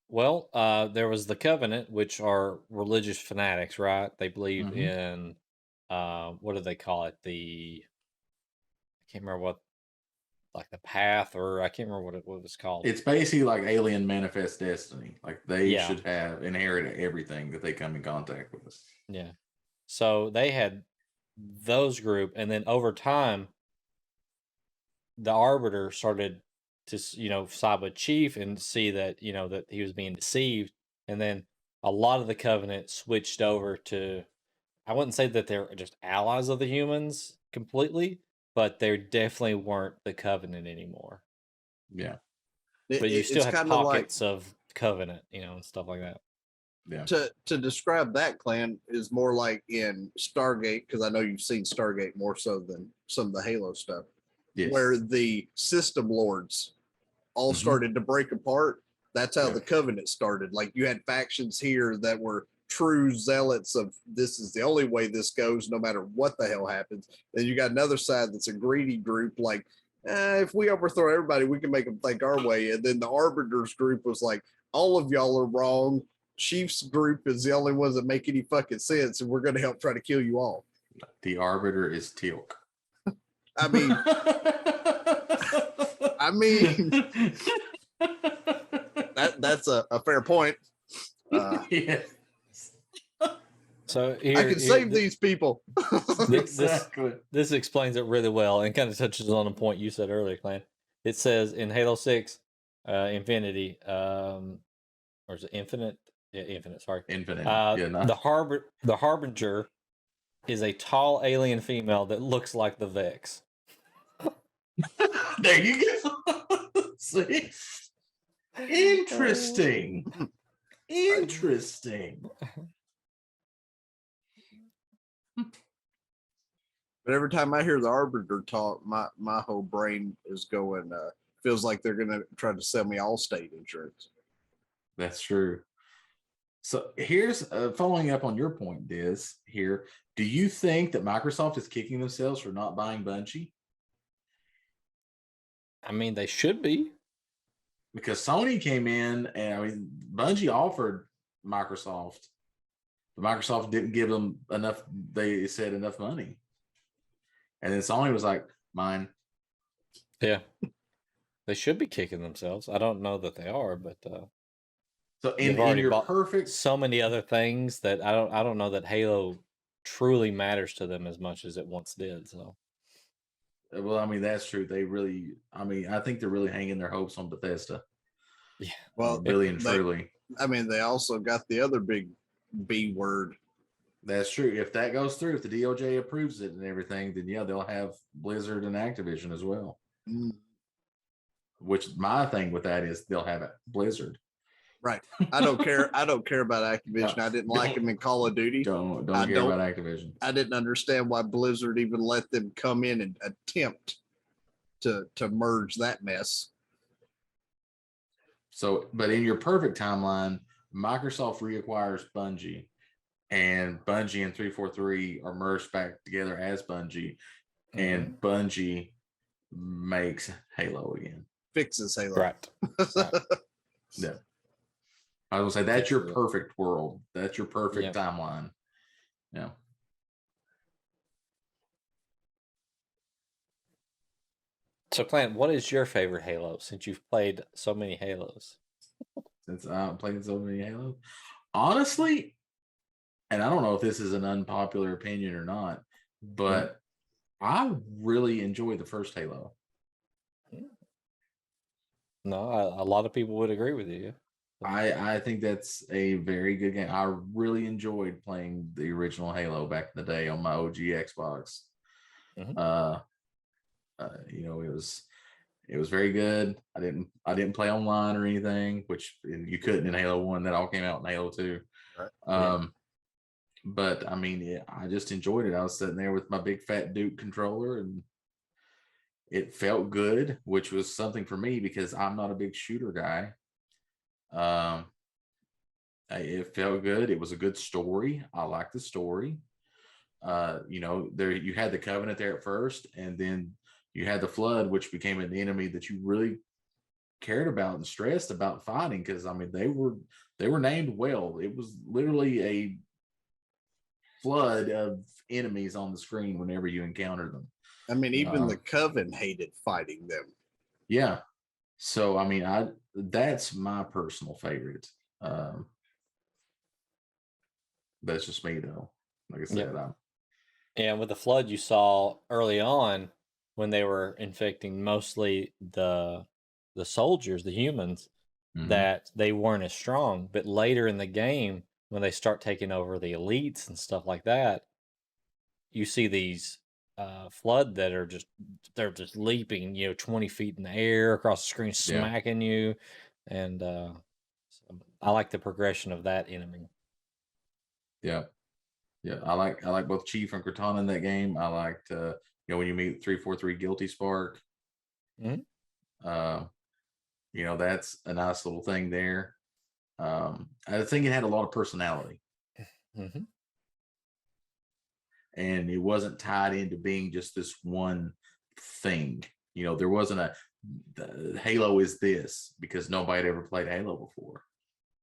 Well, there was the Covenant, which are religious fanatics, right? They believe Mhm. in what do they call it? I can't remember what, like the path, or I can't remember what it was called. It's basically like Alien Manifest Destiny. Like they Yeah. should have inherited everything that they come in contact with. Yeah. So they had those group, and then over time, the Arbiter started to side with Chief and see that that he was being deceived, and then a lot of the Covenant switched over to. I wouldn't say that they're just allies of the humans completely, but they definitely weren't the Covenant anymore. Yeah. But you still It's had kind of like pockets of Covenant, and stuff like that. Yeah. to describe that clan is more like in Stargate, because I know you've seen Stargate more so than some of the Halo stuff, Yes. where the system lords all Mhm. started to break apart. That's how Yeah. the Covenant started. Like you had factions here that were true zealots of this is the only way this goes, no matter what the hell happens. Then you got another side that's a greedy group, like if we overthrow everybody, we can make them think our way. And then the Arbiters group was like, all of y'all are wrong. Chief's group is the only ones that make any fucking sense, and we're going to help try to kill you all. The Arbiter is Teal'c. I mean, that's a fair point. Yes. So here, I can save these people. Exactly. This explains it really well and kind of touches on a point you said earlier, Clan. It says in Halo 6, Infinity, or is it Infinite? Yeah, Infinite, sorry. Infinite. The Harbinger is a tall alien female that looks like the Vex. There you go. See? Interesting. Interesting. But every time I hear the Arbiter talk, my whole brain is going, feels like they're going to try to sell me Allstate insurance. That's true. So here's following up on your point, Diz, here. Do you think that Microsoft is kicking themselves for not buying Bungie? I mean, they should be. Because Sony came in and Bungie offered Microsoft, but Microsoft didn't give them enough. They said enough money. And then Sony was like, mine. Yeah. They should be kicking themselves. I don't know that they are, but so in your perfect, so many other things that I don't know that Halo truly matters to them as much as it once did. So, well, I mean that's true. They really, I mean, I think they're really hanging their hopes on Bethesda. Yeah, well, really and truly. I mean, they also got the other big B word. That's true. If that goes through, if the DOJ approves it and everything, then yeah, they'll have Blizzard and Activision as well. Which my thing with that is they'll have it Blizzard. Right. I don't care. I don't care about Activision. I didn't like them in Call of Duty. Don't care about Activision. I didn't understand why Blizzard even let them come in and attempt to merge that mess. So, but in your perfect timeline, Microsoft reacquires Bungie. and Bungie and 343 are merged back together as Bungie, and Mhm. Bungie makes Halo again. Fixes Halo. Right. Right. Yeah. I was gonna say that's Fixes your it. perfect world. That's your perfect Yep. timeline. Yeah. So, Clint, what is your favorite Halo since you've played so many Halos? Since I'm playing so many Halo. Honestly, and I don't know if this is an unpopular opinion or not, but I really enjoy the first Halo. No, a lot of people would agree with you. I think that's a very good game. I really enjoyed playing the original Halo back in the day on my OG Xbox. Mhm. It was very good. I didn't play online or anything, which you couldn't in Halo 1. That all came out in Halo 2. Right. But I mean, I just enjoyed it. I was sitting there with my big fat Duke controller, and it felt good, which was something for me because I'm not a big shooter guy. It felt good. It was a good story. I liked the story. There you had the Covenant there at first, and then you had the Flood, which became an enemy that you really cared about and stressed about fighting, because I mean they were named well. It was literally a flood of enemies on the screen whenever you encountered them. I mean, even the Um, Coven hated fighting them. Yeah. So I mean, that's my personal favorite. Um, that's just me though. Like I said, Yep. And with the flood, you saw early on when they were infecting mostly the soldiers, the humans, Mhm. that they weren't as strong. But later in the game, when they start taking over the elites and stuff like that, you see these flood that are they're just leaping, 20 feet in the air across the screen, Yeah. smacking you. And so I like the progression of that enemy. Yeah. Yeah. I like both Chief and Cortana in that game. I liked when you meet 343 Guilty Spark. Mhm. Uh, that's a nice little thing there. I think it had a lot of personality, Mhm. and it wasn't tied into being just this one thing. There wasn't Halo is this because nobody had ever played Halo before,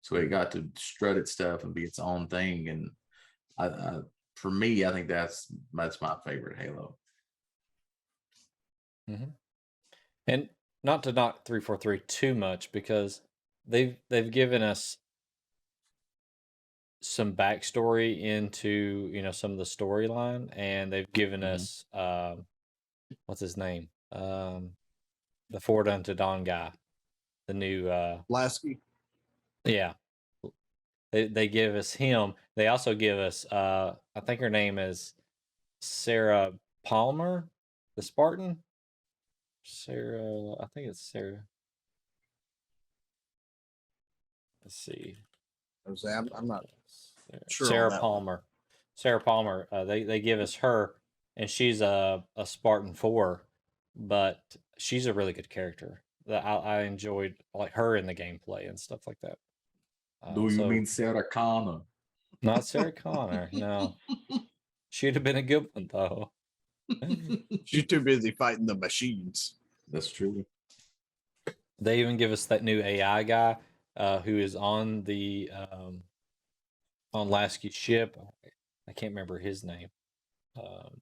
so it got to strut its stuff and be its own thing. And for me, I think that's my favorite Halo. Mhm. And not to knock 343 too much, because they've given us some backstory into some of the storyline, and they've given Mhm. us what's his name, the Ford Unto Dawn guy, the new Lasky. yeah, they give us him. They also give us I think her name is Sarah Palmer, the Spartan. Sarah, I think it's Sarah. Let's see. I'm not sure on Sarah that one. Palmer. Sarah Palmer. They give us her, and she's a Spartan 4, but she's a really good character. That I enjoyed like her in the gameplay and stuff like that. Do you So mean Sarah Connor? not Sarah Connor. No, she'd have been a good one though. She's too busy fighting the machines. That's true. They even give us that new AI guy who is on the on Lasky's ship. I can't remember his name. Um,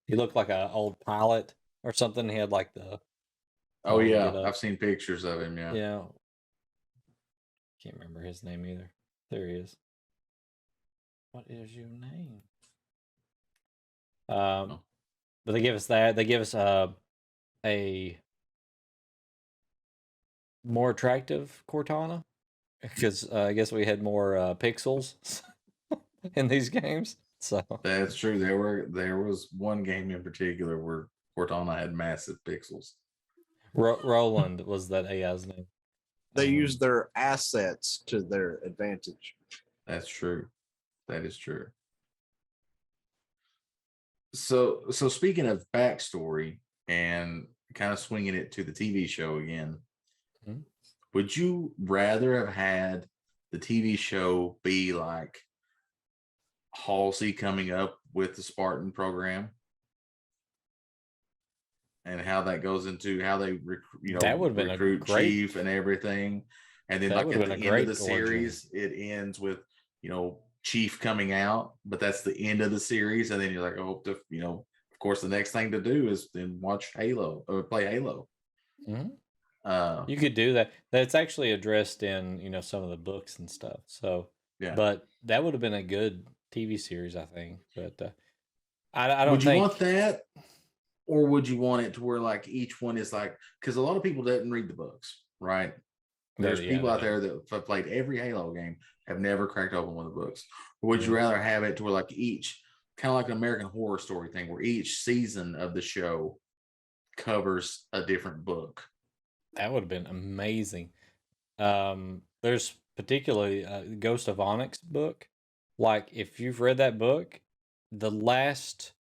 he looked like an old pilot or something. He had like the Oh get yeah, up. I've seen pictures of him. Yeah. Yeah, can't remember his name either. There he is. What is your name? Oh. But they give us that. They give us a more attractive Cortana because I guess we had more pixels in these games. So That's true. There was one game in particular where Cortana had massive pixels. Roland was that AI's name. They use their assets to their advantage. That's true. That is true. So speaking of backstory and kind of swinging it to the TV show again, Mhm. would you rather have had the TV show be like Halsey coming up with the Spartan program and how that goes into how they That would have been a recruit great. Chief and everything. And then That like would at have the been a end of great the origin. series, it ends with Chief coming out, but that's the end of the series. And then you're like, oh, of course, the next thing to do is then watch Halo or play Halo. Mhm. Uh, You could do that. That's actually addressed in some of the books and stuff. So, yeah. but that would have been a good TV series, I think. But I don't Would you think. want that, or would you want it to where like each one is like? Because a lot of people didn't read the books, right? There's Yeah, people they out there don't. that have played every Halo game have never cracked open one of the books. Or would you Yeah. rather have it to where like each kind of like an American Horror Story thing, where each season of the show covers a different book? That would have been amazing. There's particularly Ghost of Onyx book. Like, if you've read that book, the last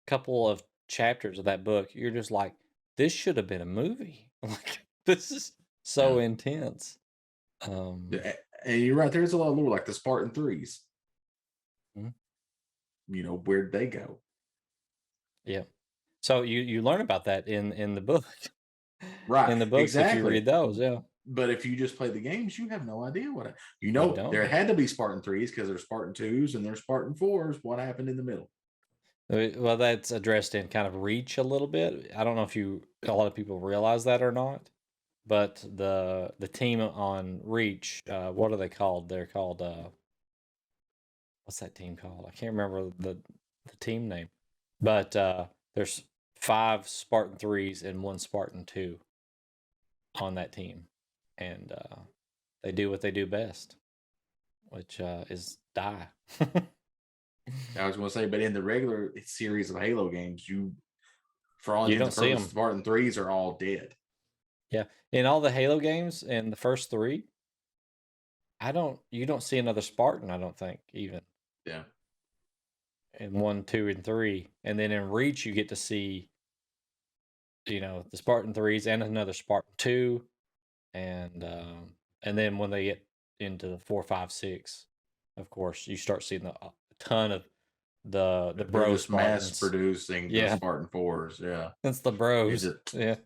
couple of chapters of that book, you're just like, this should have been a movie. Like, this is so Yeah. intense. And you're right. There's a lot of lore, like the Spartan Threes. Mhm. Where'd they go? Yeah. So you learn about that in the book. Right. In the books, if you Exactly. read those, yeah. But if you just play the games, you have no idea You don't. there had to be Spartan 3s because there's Spartan 2s and there's Spartan 4s. What happened in the middle? Well, that's addressed in kind of Reach a little bit. I don't know if a lot of people realize that or not, but the team on Reach, what are they called? They're called what's that team called? I can't remember the team name, but there's 5 Spartan 3s and 1 Spartan 2 on that team, and they do what they do best, which is die. I was going to say, but in the regular series of Halo games, for all You intents don't and see purposes, them. Spartan 3s are all dead. Yeah, in all the Halo games, in the first 3, you don't see another Spartan, I don't think, even Yeah. in 1, 2, and 3. And then in Reach, you get to see, the Spartan 3s and another Spartan 2. And then when they get into the 4, 5, 6, of course, you start seeing a ton of the They're bro just mass Spartans. producing the Yeah. Spartan 4s. Yeah. It's the bros. Is it? Yeah.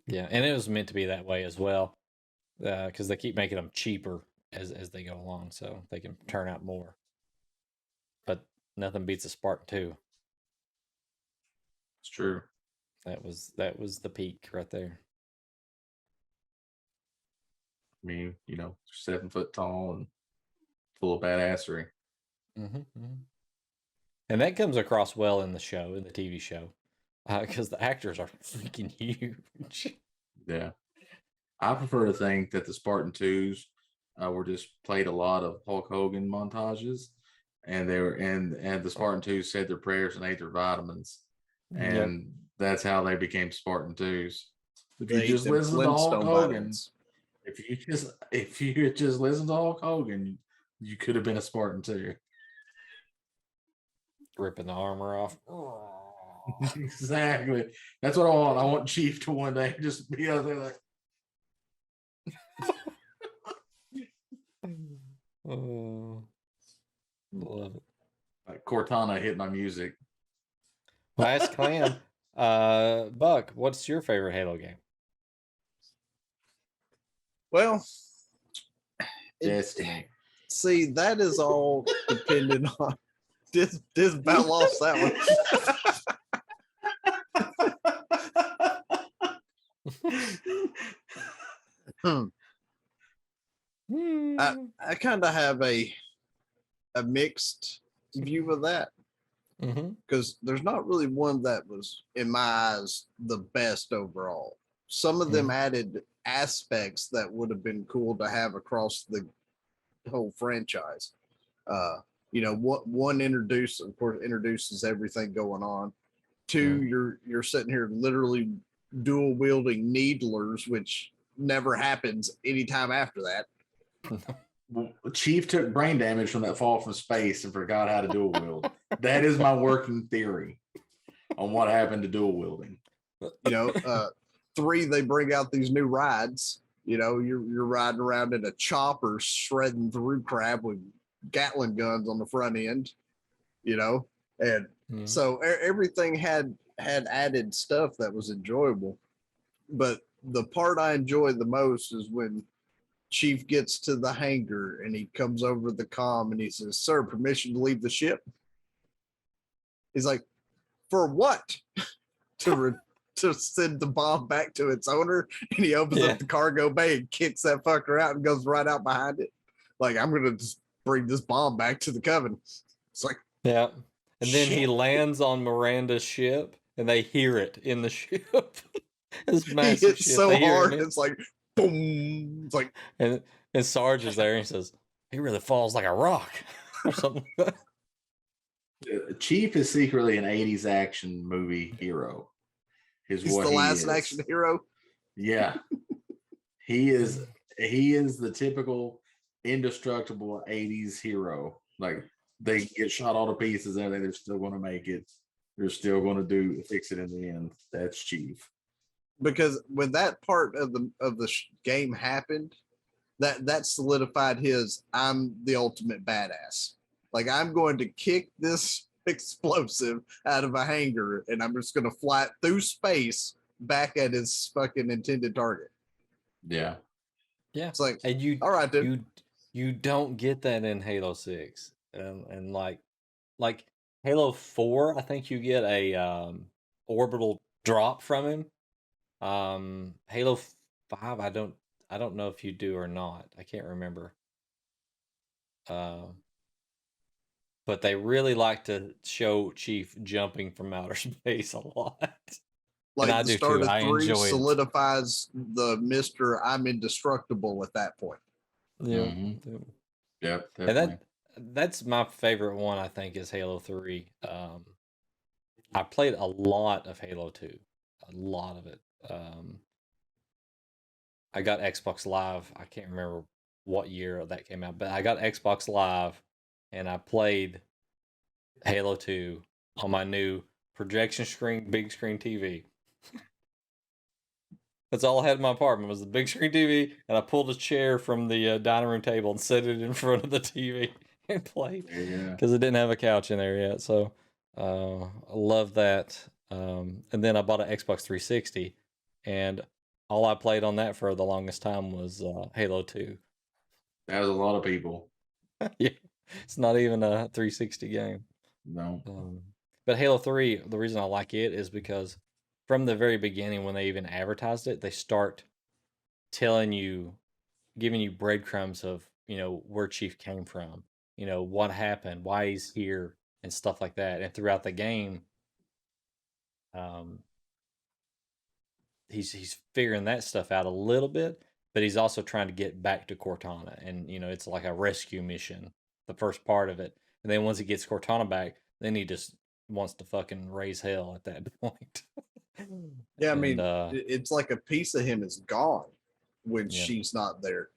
Yeah, and it was meant to be that way as well, because they keep making them cheaper as they go along, so they can turn out more. But nothing beats a Spartan 2. It's true. That was the peak right there. I mean, 7 foot tall and full of badassery. And that comes across well in the show, in the TV show, because the actors are freaking huge. Yeah. I prefer to think that the Spartan 2s were just played a lot of Hulk Hogan montages, and they were and the Spartan 2s said their prayers and ate their vitamins, and that's how they became Spartan 2s. If you just listen to Hulk Hogan, if you had just listened to Hulk Hogan, you could have been a Spartan 2. Ripping the armor off. Exactly. That's what I want. I want Chief to one day just be out there like. Oh, love it. Like Cortana hit my music. Last Clan. Buck, what's your favorite Halo game? Well, Destiny. see, that is all dependent on. This about lost that one. I kind of have a mixed view of that, because there's not really one that was, in my eyes, the best overall. Some of them added aspects that would have been cool to have across the whole franchise. What one introduces everything going on. 2, you're sitting here literally dual wielding needlers, which never happens anytime after that. Chief took brain damage from that fall from space and forgot how to dual wield. That is my working theory on what happened to dual wielding. 3, they bring out these new rides, You know, you're riding around in a chopper shredding through crap with Gatling guns on the front end, you know, and so everything had added stuff that was enjoyable. But the part I enjoy the most is when Chief gets to the hangar and he comes over the comm and he says, "Sir, permission to leave the ship." He's like, "For what?" To send the bomb back to its owner, and he opens up the cargo bay and kicks that fucker out and goes right out behind it. Like, I'm gonna just bring this bomb back to the Covenant. It's like, yeah. And then he shit. lands on Miranda's ship, and they hear it in the ship. It's He massive hits shit. so They hear hard, it. it's like boom. It's like, And Sarge is there, and he says, "He really falls like a rock," or something like that. Chief is secretly an 80s action movie hero. Is he's what the he last is. action hero. Yeah. He is the typical indestructible 80s hero. Like, they get shot all to pieces and they're still going to make it. They're still going to fix it in the end. That's Chief. Because when that part of the game happened, that solidified his "I'm the ultimate badass." Like, I'm going to kick this explosive out of a hangar and I'm just going to fly it through space back at his fucking intended target. Yeah. Yeah. It's like, And all right, dude. You don't get that in Halo 6. And like Halo 4, I think you get a orbital drop from him. Halo 5, I don't know if you do or not. I can't remember. But they really like to show Chief jumping from outer space a lot. Like, and I the do start too. of I 3 enjoy solidifies the Mr. I'm indestructible at that point. it. Yeah. Mm-hmm. Yep. And that's my favorite one, I think, is Halo 3. I played a lot of Halo 2. A lot of it. I got Xbox Live. I can't remember what year that came out, but I got Xbox Live and I played Halo 2 on my new projection screen, big screen TV. That's all I had in my apartment was the big screen TV, and I pulled a chair from the dining room table and set it in front of the TV and played because it didn't have a couch in there yet. So I love that. And then I bought an Xbox 360, and all I played on that for the longest time was Halo 2. That was a lot of people. Yeah, it's not even a 360 game. No. But Halo 3, the reason I like it is because from the very beginning, when they even advertised it, they start telling you, giving you breadcrumbs of, where Chief came from, what happened, why he's here, and stuff like that. And throughout the game, he's figuring that stuff out a little bit, but he's also trying to get back to Cortana. And, it's like a rescue mission, the first part of it. And then once he gets Cortana back, then he just wants to fucking raise hell at that point. Yeah, I mean, it's like a piece of him is gone when she's not there.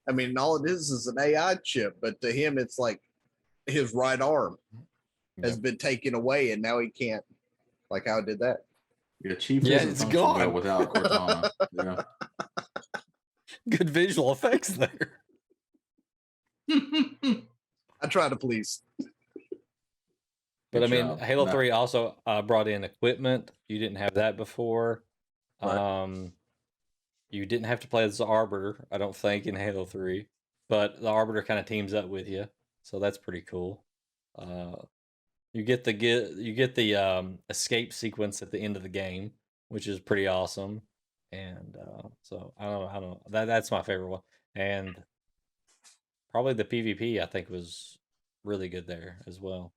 I mean, all it is an AI chip, but to him, it's like his right arm has been taken away, and now he can't. Like, how it did that? Yeah, Chief doesn't function well without Cortana. Yeah. Good visual effects there. I try to please. But I mean, Halo 3 also brought in equipment. You didn't have that before. Right. You didn't have to play as the Arbiter, I don't think, in Halo 3. But the Arbiter kind of teams up with you, so that's pretty cool. You get the escape sequence at the end of the game, which is pretty awesome. And so I don't know. That's my favorite one. And probably the PvP I think was really good there as well.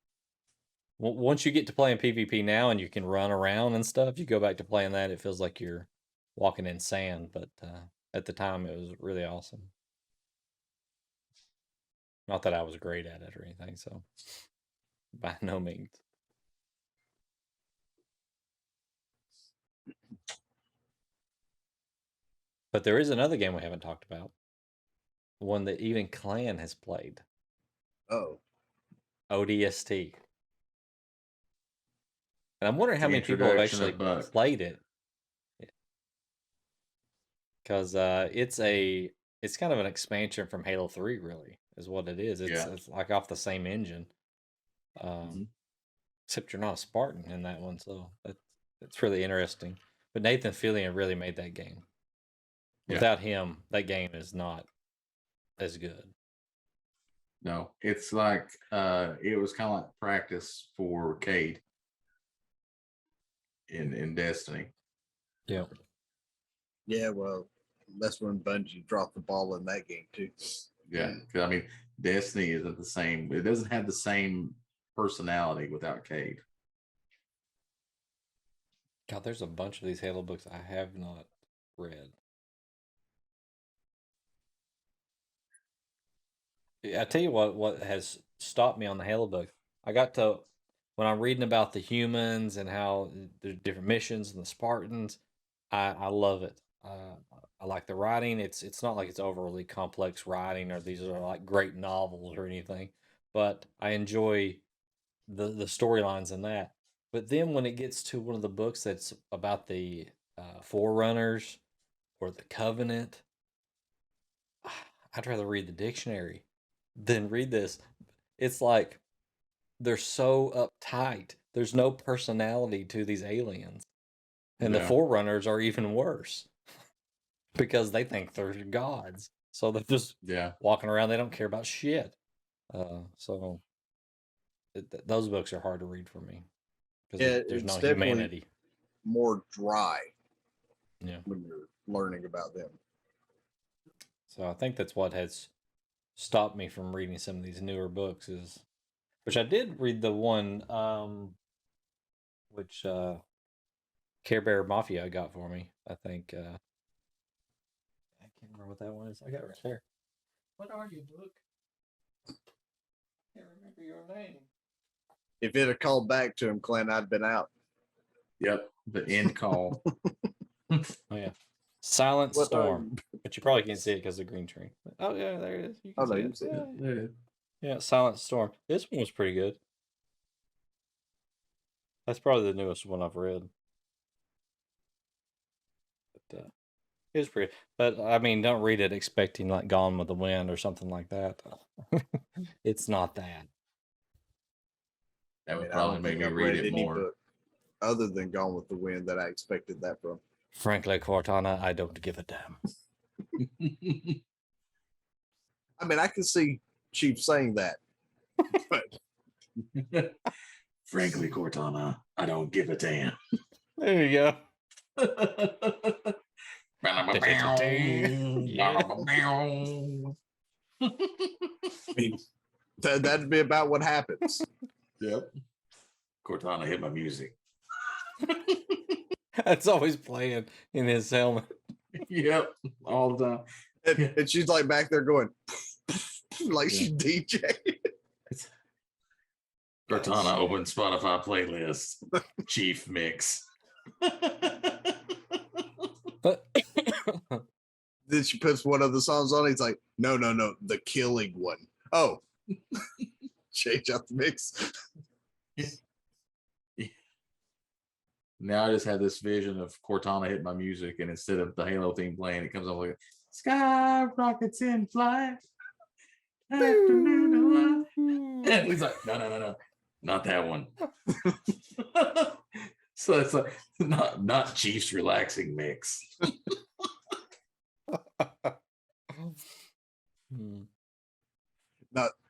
Once you get to playing PvP now and you can run around and stuff, you go back to playing that, it feels like you're walking in sand. But at the time, it was really awesome. Not that I was great at it or anything, so by no means. But there is another game we haven't talked about. One that even Clan has played. Oh. ODST. And I'm wondering how many people have actually played it. because it's kind of an expansion from Halo 3, really, is what it is. It's like off the same engine, Mhm. except you're not a Spartan in that one, so that's really interesting. But Nathan Fillion really made that game. Yeah. Without him, that game is not as good. No, it's like it was kind of like practice for Cade in Destiny. Yeah. Yeah, well, that's when Bungie dropped the ball in that game too. Yeah, because I mean, Destiny isn't the same. It doesn't have the same personality without Cade. God, there's a bunch of these Halo books I have not read. I tell you what has stopped me on the Halo book. I got to when I'm reading about the humans and how there's different missions and the Spartans. I love it. I like the writing. It's not like it's overly complex writing or these are like great novels or anything, but I enjoy the storylines in that. But then when it gets to one of the books that's about the Forerunners or the Covenant, I'd rather read the dictionary than read this. It's like they're so uptight. There's no personality to these aliens. And the Yeah. Forerunners are even worse because they think they're gods. So they're just Yeah. walking around. They don't care about shit. So those books are hard to read for me because Yeah, there's no it's definitely humanity. more dry Yeah. when you're learning about them. So I think that's what has stopped me from reading some of these newer books is, which I did read the one, which Care Bear Mafia got for me. I think I can't remember what that one is. I got it right there. What are you, book? Can't remember your name. If it had called back to him, Clint, I'd been out. Yep. The end call. Oh yeah, Silent What are Storm. But you probably can't see it because of the green screen. Oh yeah, there it is. You can Oh, no, see you it. can see it. Yeah. Yeah, Silent Storm. This one was pretty good. That's probably the newest one I've read. But it was pretty. But I mean, don't read it expecting like Gone with the Wind or something like that. It's not that. That I would mean, I probably don't make think me I've read read it any more. book other than Gone with the Wind that I expected that from. Frankly, Cortana, I don't give a damn. I mean, I can see Chief saying that, but Frankly, Cortana, I don't give a damn. There you go. I mean, that'd be about what happens. Yep. Cortana hit my music. That's always playing in his helmet. Yep. All the time. And she's like back there going, like she's DJ. Cortana open Spotify playlist. Chief mix. Then she puts one of the songs on. He's like, no, the killing one. Oh, change out the mix. Now I just have this vision of Cortana hit my music, and instead of the Halo theme playing, it comes on like sky rockets in flight. Afternoon and he's like, no, not that one. So it's like not Chief's relaxing mix.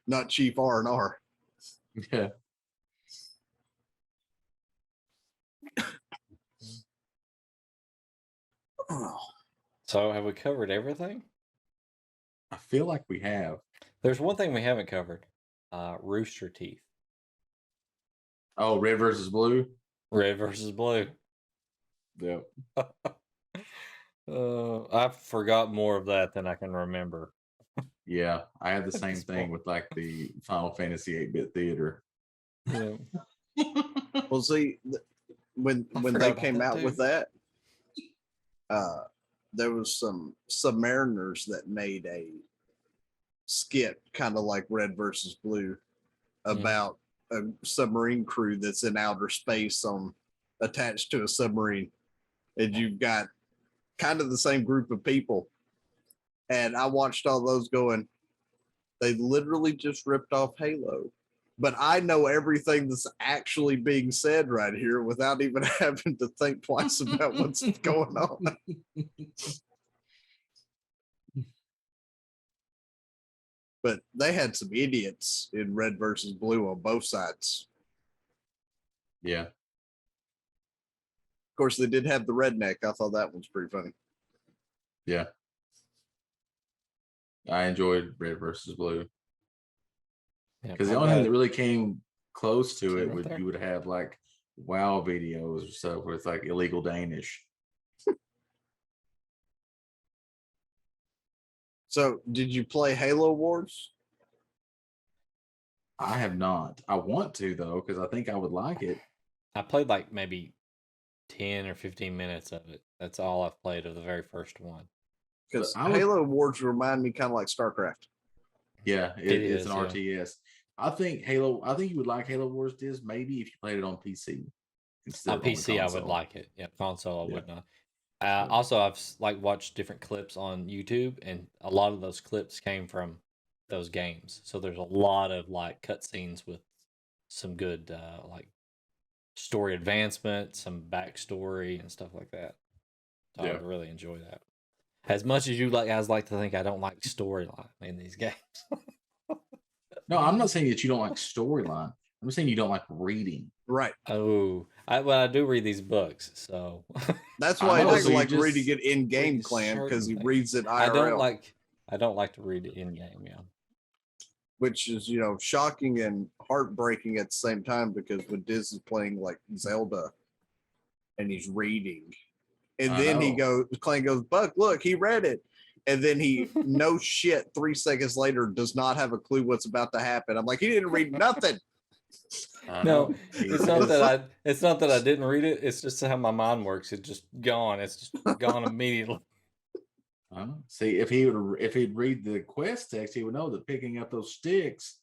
Not Chief R&R. Yeah. So have we covered everything? I feel like we have. There's one thing we haven't covered. Rooster Teeth. Oh, red versus blue. Red versus blue. Yep. I forgot more of that than I can remember. Yeah, I had the same This thing point. with like the Final Fantasy 8-bit theater. Yeah. Well, see, when forgot they about came that out too. with that, there was some Submariners that made a skit, kind of like Red versus Blue, about a submarine crew that's in outer space on attached to a submarine, and you've got kind of the same group of people. And I watched all those going, they literally just ripped off Halo. But I know everything that's actually being said right here without even having to think twice about what's going on. But they had some idiots in Red versus Blue on both sides. Yeah. Of course, they did have the redneck. I thought that was pretty funny. Yeah. I enjoyed Red versus Blue. Yeah, Because the I've only thing got that really came close to See it right would there? you would have like WoW videos or stuff where it's like illegal Danish. So, did you play Halo Wars? I have not. I want to though, because I think I would like it. I played like maybe 10 or 15 minutes of it. That's all I've played of the very first one. Because I would- Halo Wars remind me kind of like StarCraft. Yeah, It it's is, an yeah. RTS. I think you would like Halo Wars Diz maybe if you played it on PC. instead On of on the PC, I would console. like it. Yeah, console, I Yeah. would not. Also, I've like watched different clips on YouTube, and a lot of those clips came from those games. So there's a lot of like cutscenes with some good like story advancement, some backstory, and stuff like that. So I Yeah. would really enjoy that. As much as you like guys like to think I don't like storyline in these games. No, I'm not saying that you don't like storyline. I'm saying you don't like reading. Right. Oh, I do read these books, so That's I why he know, doesn't so you like just reading it in game read clan because he certain reads it IRL, I don't like to read it in game. Yeah, which is shocking and heartbreaking at the same time because when Diz is playing like Zelda and he's reading, and I then know. Clan goes, Buck, look, he read it. And then he, no shit, 3 seconds later, does not have a clue what's about to happen. I'm like, he didn't read nothing. I no, know. it's not that I didn't read it. It's just how my mind works. It's just gone. It's just gone immediately. I know. See, if he'd read the quest text, he would know that picking up those sticks,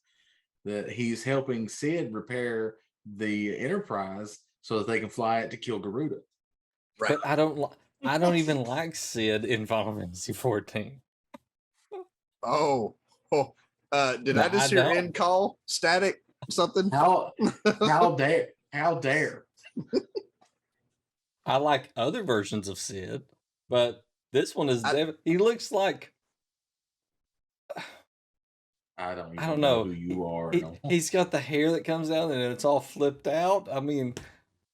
that he's helping Sid repair the Enterprise so that they can fly it to kill Garuda. Right. But I don't even like Sid in Final Fantasy 14. Oh, did No, I just I hear don't. end call static something? How dare? I like other versions of Sid, but this one is he looks like I don't even I don't know know who you are. He's got the hair that comes out and it's all flipped out. I mean,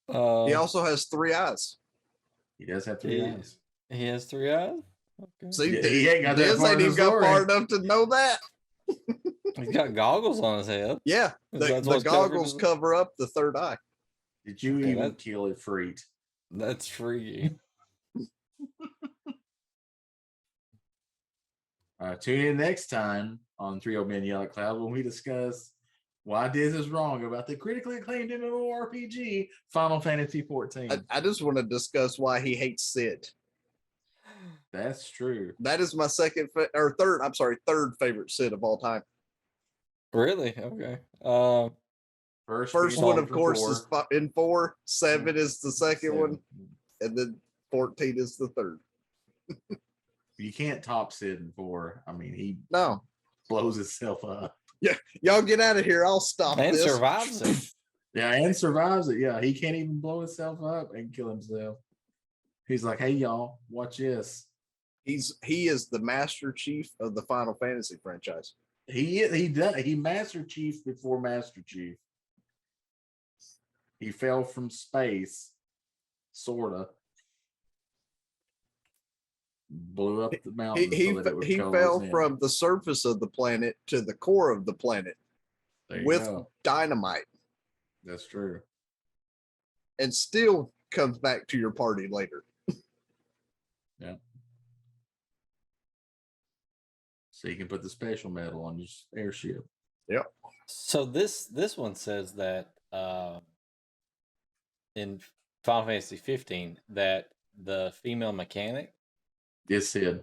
He also has 3 eyes. He does have 3 eyes. He has 3 eyes. Okay. See, Yeah, he ain't got that Diz far ain't in the even got story. far enough to know that. He's got goggles on his head. Yeah, That's the what's covered goggles in- cover up the 3rd eye. Did you Okay, even kill a freak? That's freaky. Tune in next time on 3 Old Men Yell at Cloud when we discuss why Diz is wrong about the critically acclaimed MMORPG Final Fantasy 14. I just want to discuss why he hates Sid. That's true. That is my third favorite Sid of all time. Really? Okay. First First being one, Solid of for course, 4. is in 4. 7 is the second 7. one, and then 14 is the third. You can't top Sid in 4. I mean, he No, blows himself up. y'all get out of here. I'll stop and this. survives it. Yeah, and survives it. Yeah, he can't even blow himself up and kill himself. He's like, hey, y'all, watch this. He is the Master Chief of the Final Fantasy franchise. He Master Chief before Master Chief. He fell from space, sorta. Blew up the mountain. He so that it would he cover fell his end. from the surface of the planet to the core of the planet There you with go. dynamite, That's true. and still comes back to your party later. Yeah. So you can put the special medal on your airship. So this one says that in Final Fantasy 15 that the female mechanic It's Sid.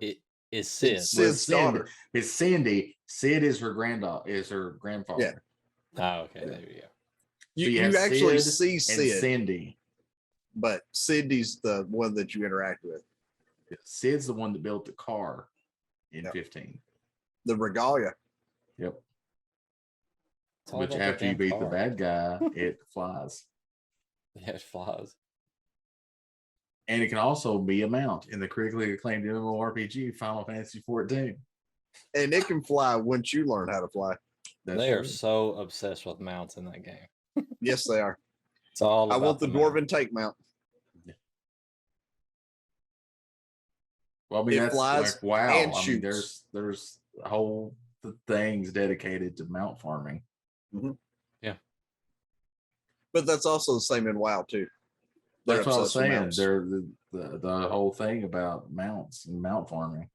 is Sid. It's Sid's daughter. It's Cindy. Sid is her grandfather. Yeah. Oh, okay, there you go. You, So you you have actually Sid see And Sid, Cindy. but Cindy's the one that you interact with. Sid's the one that built the car in Yep. 15. The regalia. Yep. It's all Which about that after you damn beat the car. bad guy, it flies. Yeah, it flies. And it can also be a mount in the critically acclaimed MMORPG Final Fantasy 14. And it can fly once you learn how to fly. That's They are true. so obsessed with mounts in that game. Yes, they are. It's all I about want the mount. dwarven take mount. Well, I mean, It that's flies like wow. and I mean, shoots. there's whole things dedicated to mount farming. But that's also the same in WoW too. They're That's what I was obsessed with saying. mounts. They're the whole thing about mounts and mount farming.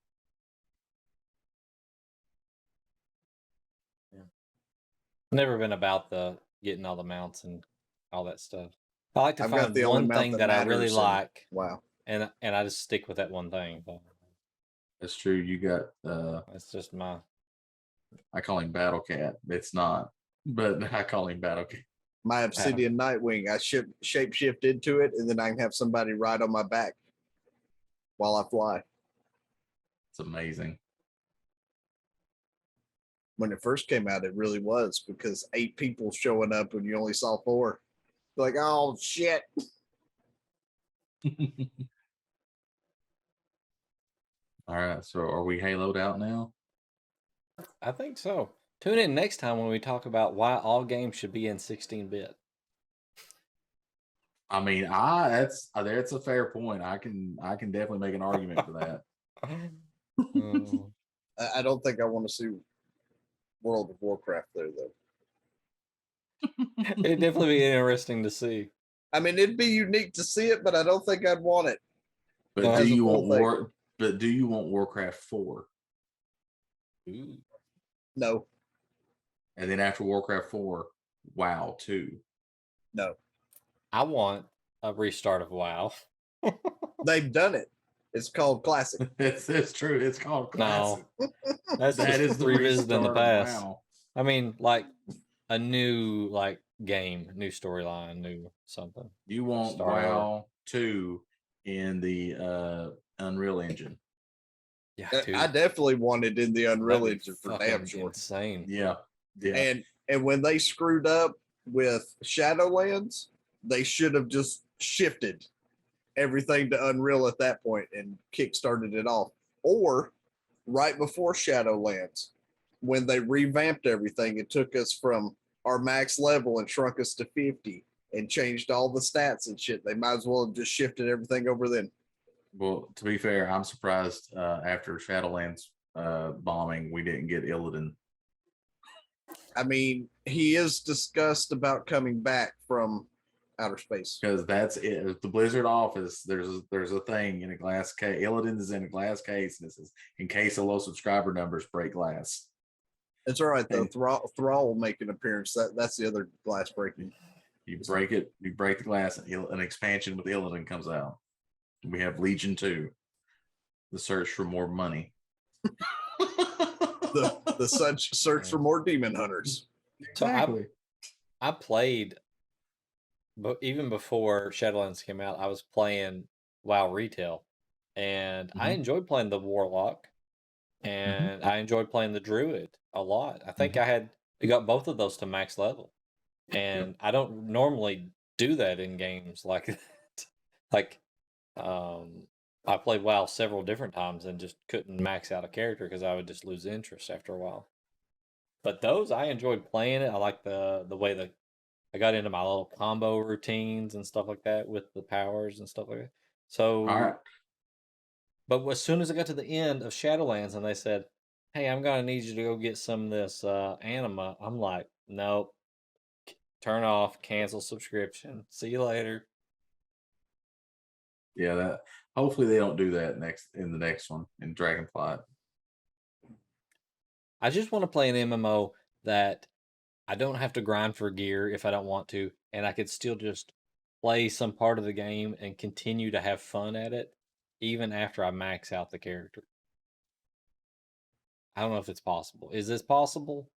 Never been about the getting all the mounts and all that stuff. I like to I've got find the only one mount thing that that I really matters in like, WoW. and I just stick with that one thing. But That's true. You got it's just my. I call him Battle Cat. It's not, but I call him Battle Cat. My Obsidian Nightwing, I shape shift into it, and then I can have somebody ride on my back while I fly. It's amazing. When it first came out, it really was because 8 people showing up and you only saw 4. Like, oh shit. All right. So are we haloed out now? I think so. Tune in next time when we talk about why all games should be in 16-bit. I mean, that's a fair point. I can definitely make an argument for that. Oh. I don't think I want to see World of Warcraft there, though. It'd definitely be interesting to see. I mean, it'd be unique to see it, but I don't think I'd want it. But As do a you full want thing. do you want Warcraft 4? Ooh. No, And then after Warcraft 4, WoW 2. no. I want a restart of WoW. They've done it. It's called Classic. It's true. It's called Classic. No, that's That just is the revisiting the restart of past. WoW. I mean, like a new game, new storyline, new something. You want Star Wars. WoW 2 in the Unreal Engine. Yeah, I definitely wanted in the Unreal that'd be Engine for fucking damn sure. insane. Yeah. Yeah. And when they screwed up with Shadowlands, they should have just shifted everything to Unreal at that point and kickstarted it off. Or right before Shadowlands, when they revamped everything, it took us from our max level and shrunk us to 50 and changed all the stats and shit. They might as well have just shifted everything over then. Well, to be fair, I'm surprised after Shadowlands bombing, we didn't get Illidan. I mean, he is discussed about coming back from outer space. Because that's it. At the Blizzard office, there's a thing in a glass case. Illidan is in a glass case, and it says, in case of low subscriber numbers, break glass. It's all right though. And- Thrall will make an appearance. That's the other glass breaking. You break it, you break the glass, and an expansion with Illidan comes out. We have Legion 2, the search for more money. The search for more demon hunters. So I played, but even before Shadowlands came out, I was playing WoW retail, and I enjoyed playing the Warlock, and I enjoyed playing the Druid a lot. I think I got both of those to max level, and I don't normally do that in games like that. Like, I played WoW several different times and just couldn't max out a character because I would just lose interest after a while. But those, I enjoyed playing it. I like the way that I got into my little combo routines and stuff like that with the powers and stuff like that. So, All right. but as soon as I got to the end of Shadowlands and they said, "Hey, I'm gonna need you to go get some of this anima," I'm like, "Nope, turn off, cancel subscription. See you later." Yeah, that hopefully they don't do that in the next one in Dragonflight. I just want to play an MMO that I don't have to grind for gear if I don't want to, and I could still just play some part of the game and continue to have fun at it, even after I max out the character. I don't know if it's possible. Is this possible?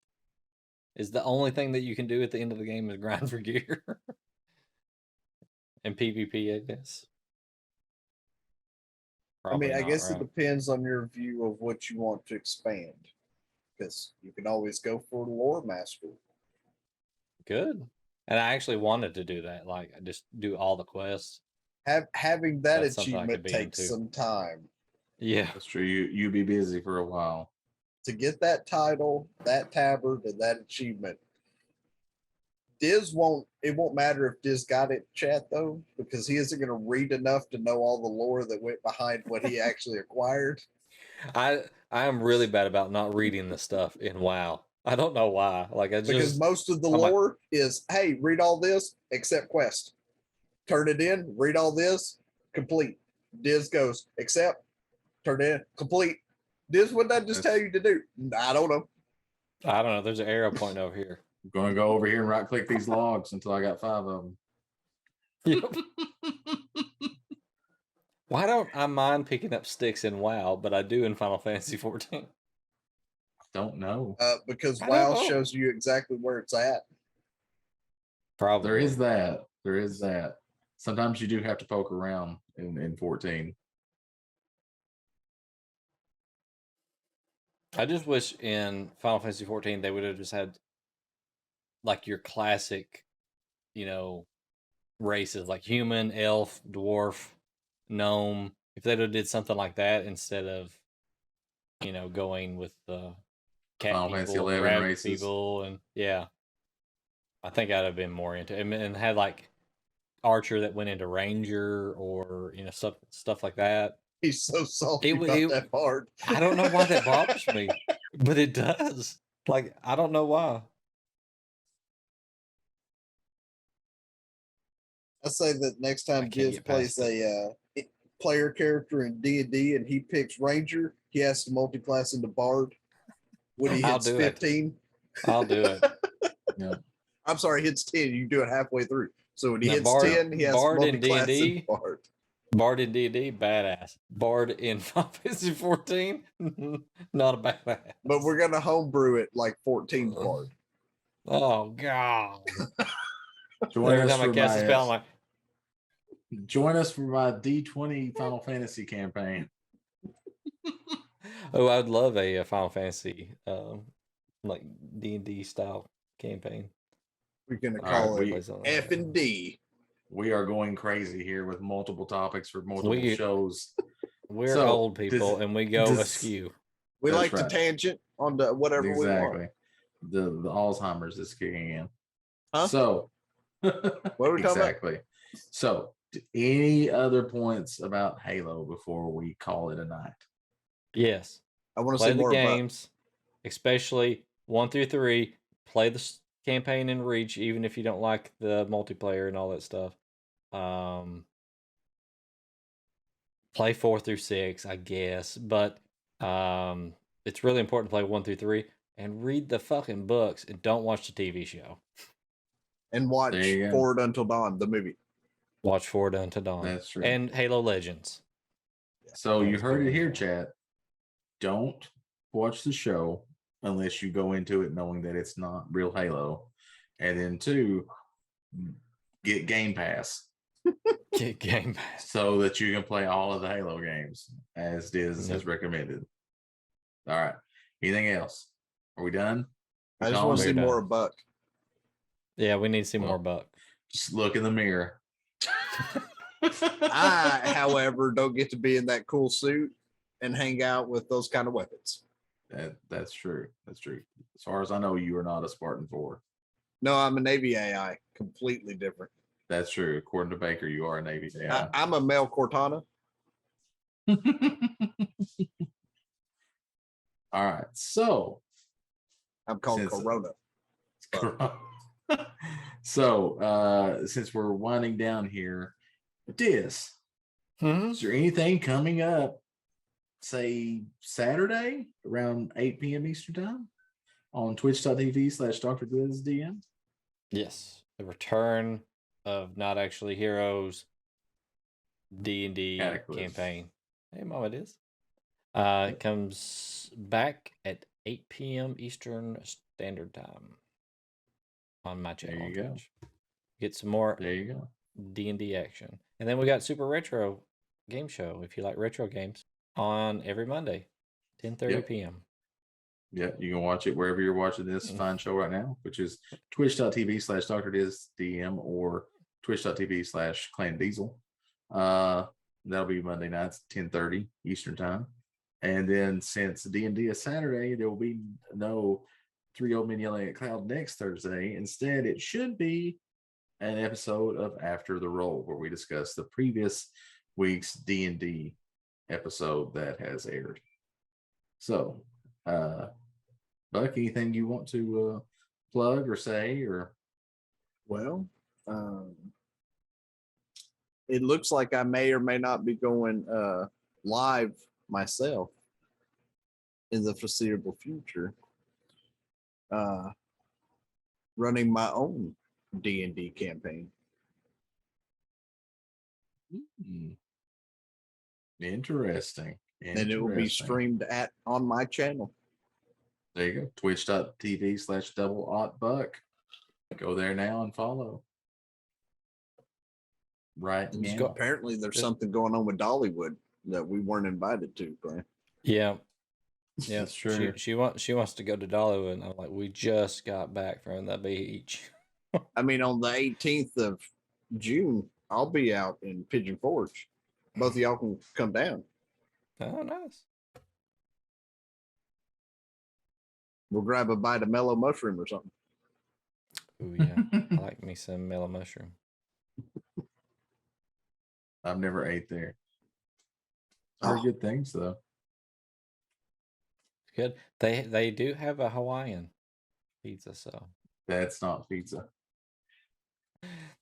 Is the only thing that you can do at the end of the game is grind for gear? And PvP, I guess. Probably I not, guess it right? depends on your view of what you want to expand. Because you can always go for the lore master. Good. And I actually wanted to do that. Like, I just do all the quests. Having that That's something I could achievement be takes into. some time. Yeah. That's true. You be busy for a while. To get that title, that tabard, and that achievement, Diz won't. It won't matter if Diz got it, chat though, because he isn't going to read enough to know all the lore that went behind what he actually acquired. I am really bad about not reading the stuff in WoW. I don't know why. Like, I Because just most of the I'm like, lore is, hey, read all this except quest. Turn it in, read all this, complete. Diz goes, accept, turn it in, complete. Diz, what did I just tell you to do? I don't know. I don't know. There's an arrow pointing over here. I'm going to go over here and right click these logs until I got 5 of them. Yep. Why don't I mind picking up sticks in WoW, but I do in Final Fantasy 14? Don't know. Because I don't WoW know. shows you exactly where it's at. Probably. There is that. There is that. Sometimes you do have to poke around in 14. I just wish in Final Fantasy 14 they would have just had like your classic, you know, races like human, elf, dwarf, gnome. If they'd have did something like that instead of, you know, going with the cat Final Fantasy people, and the 11 rabbit races. people, and yeah, I think I'd have been more into it, and had like archer that went into ranger, or you know, stuff like that. He's so salty It, about it that part. I don't know why that bothers me, but it does. Like, I don't know why. I say that next I time can't Diz get plays past it. a player character in D&D and he picks Ranger, he has to multi-class into Bard when he I'll hits do it. 15. I'll do it. Yeah. I'm sorry, hits 10. You do it halfway through. So when he Now, hits Bard- 10, he has Bard to in multi-class into D&D? Bard. Bard in D&D, badass. Bard in Final Fantasy 14, not a badass. But we're going to homebrew it like 14 Bard. Oh god! Join Every us time I for cast a my spell, I'm like, join us for my D20 Final Fantasy campaign. oh, I'd love a Final Fantasy, like D&D style campaign. We're going to All right, call we- it F and D. We are going crazy here with multiple topics for multiple We- shows. We're So, old people, and we go does- askew. We That's like to right. tangent onto whatever we Exactly. want. The Alzheimer's is kicking in. Huh? So What are we talking about? exactly. So any other points about Halo before we call it a night? Yes. I want to Play see the more about games, especially 1 through 3. Play the campaign in Reach, even if you don't like the multiplayer and all that stuff. Play 4 through 6, I guess, but it's really important to play 1 through 3 and read the fucking books and don't watch the TV show. and watch There you go. Forward Until Dawn, the movie. Watch Forward Unto Dawn. That's true. And Halo Legends. So you That's heard it cool. here, chat. Don't watch the show unless you go into it knowing that it's not real Halo. And then 2, get Game Pass Get Game Pass. so that you can play all of the Halo games as Diz has recommended. All right. Anything else? Are we done? I just No, want to see we're done. more of Buck. Yeah, we need to see Well, more Buck. Just look in the mirror. I, however, don't get to be in that cool suit and hang out with those kind of weapons. That's true. That's true. As far as I know, you are not a Spartan 4. No, I'm a Navy AI, completely different. That's true. According to Baker, you are a Navy. Yeah. I'm a male Cortana. All right. So I'm called Since- Corona. so since we're winding down here, Diz, Hmm? is there anything coming up, say Saturday around 8 p.m. Eastern time on twitch.tv/Dr. Diz DM? Yes. The return of Not Actually Heroes D&D Cataclysm. campaign. Hey, Mom, it is. It comes back at 8 p.m. Eastern Standard Time on my channel. There you on go. Twitch. Get some more There you go. D&D action. And then we got Super Retro game show if you like retro games on every Monday, 10:30 Yep. p.m. Yeah, you can watch it wherever you're watching this fine show right now, which is twitch.tv/DrDizDM or twitch.tv/Clan Diesel. That'll be Monday nights, 10:30 Eastern time. And then since D&D is Saturday, there will be no 3 old men yelling at cloud next Thursday. Instead, it should be an episode of After the Roll where we discuss the previous week's D&D episode that has aired. So, Buck, anything you want to plug or say? Or Well, it looks like I may or may not be going live myself in the foreseeable future, running my own D&D campaign. Interesting. And it will be streamed on my channel. There you go. Twitch.tv/double-aught-buck. Go there now and follow. Right And now. apparently there's something going on with Dollywood that we weren't invited to, Brian. Yeah. Yeah, That's true. She wants to go to Dollywood, and I'm like, we just got back from the beach. I mean, on the 18th of June, I'll be out in Pigeon Forge. Both of y'all can come down. Oh, nice. We'll grab a bite of mellow mushroom or something. Oh yeah, I like me some mellow mushroom. I've never ate there. Very good things though. Good. They do have a Hawaiian pizza, so That's not pizza.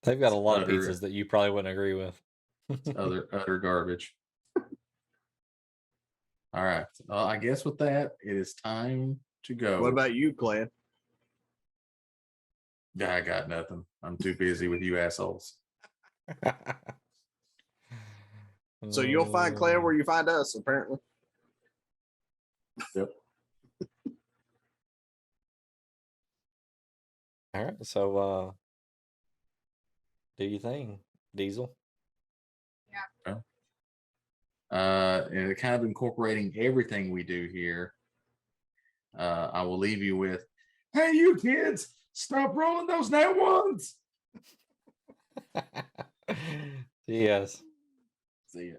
they've got a lot of Utter- pizzas that you probably wouldn't agree with. It's utter garbage. All right. I guess with that, it is time to go. What about you, Clan? Yeah, I got nothing. I'm too busy with you assholes. So you'll find Claire where you find us, apparently. Yep. All right, so do you think, Diesel? And kind of incorporating everything we do here. I will leave you with, hey, you kids, stop rolling those net ones. Yes. See ya.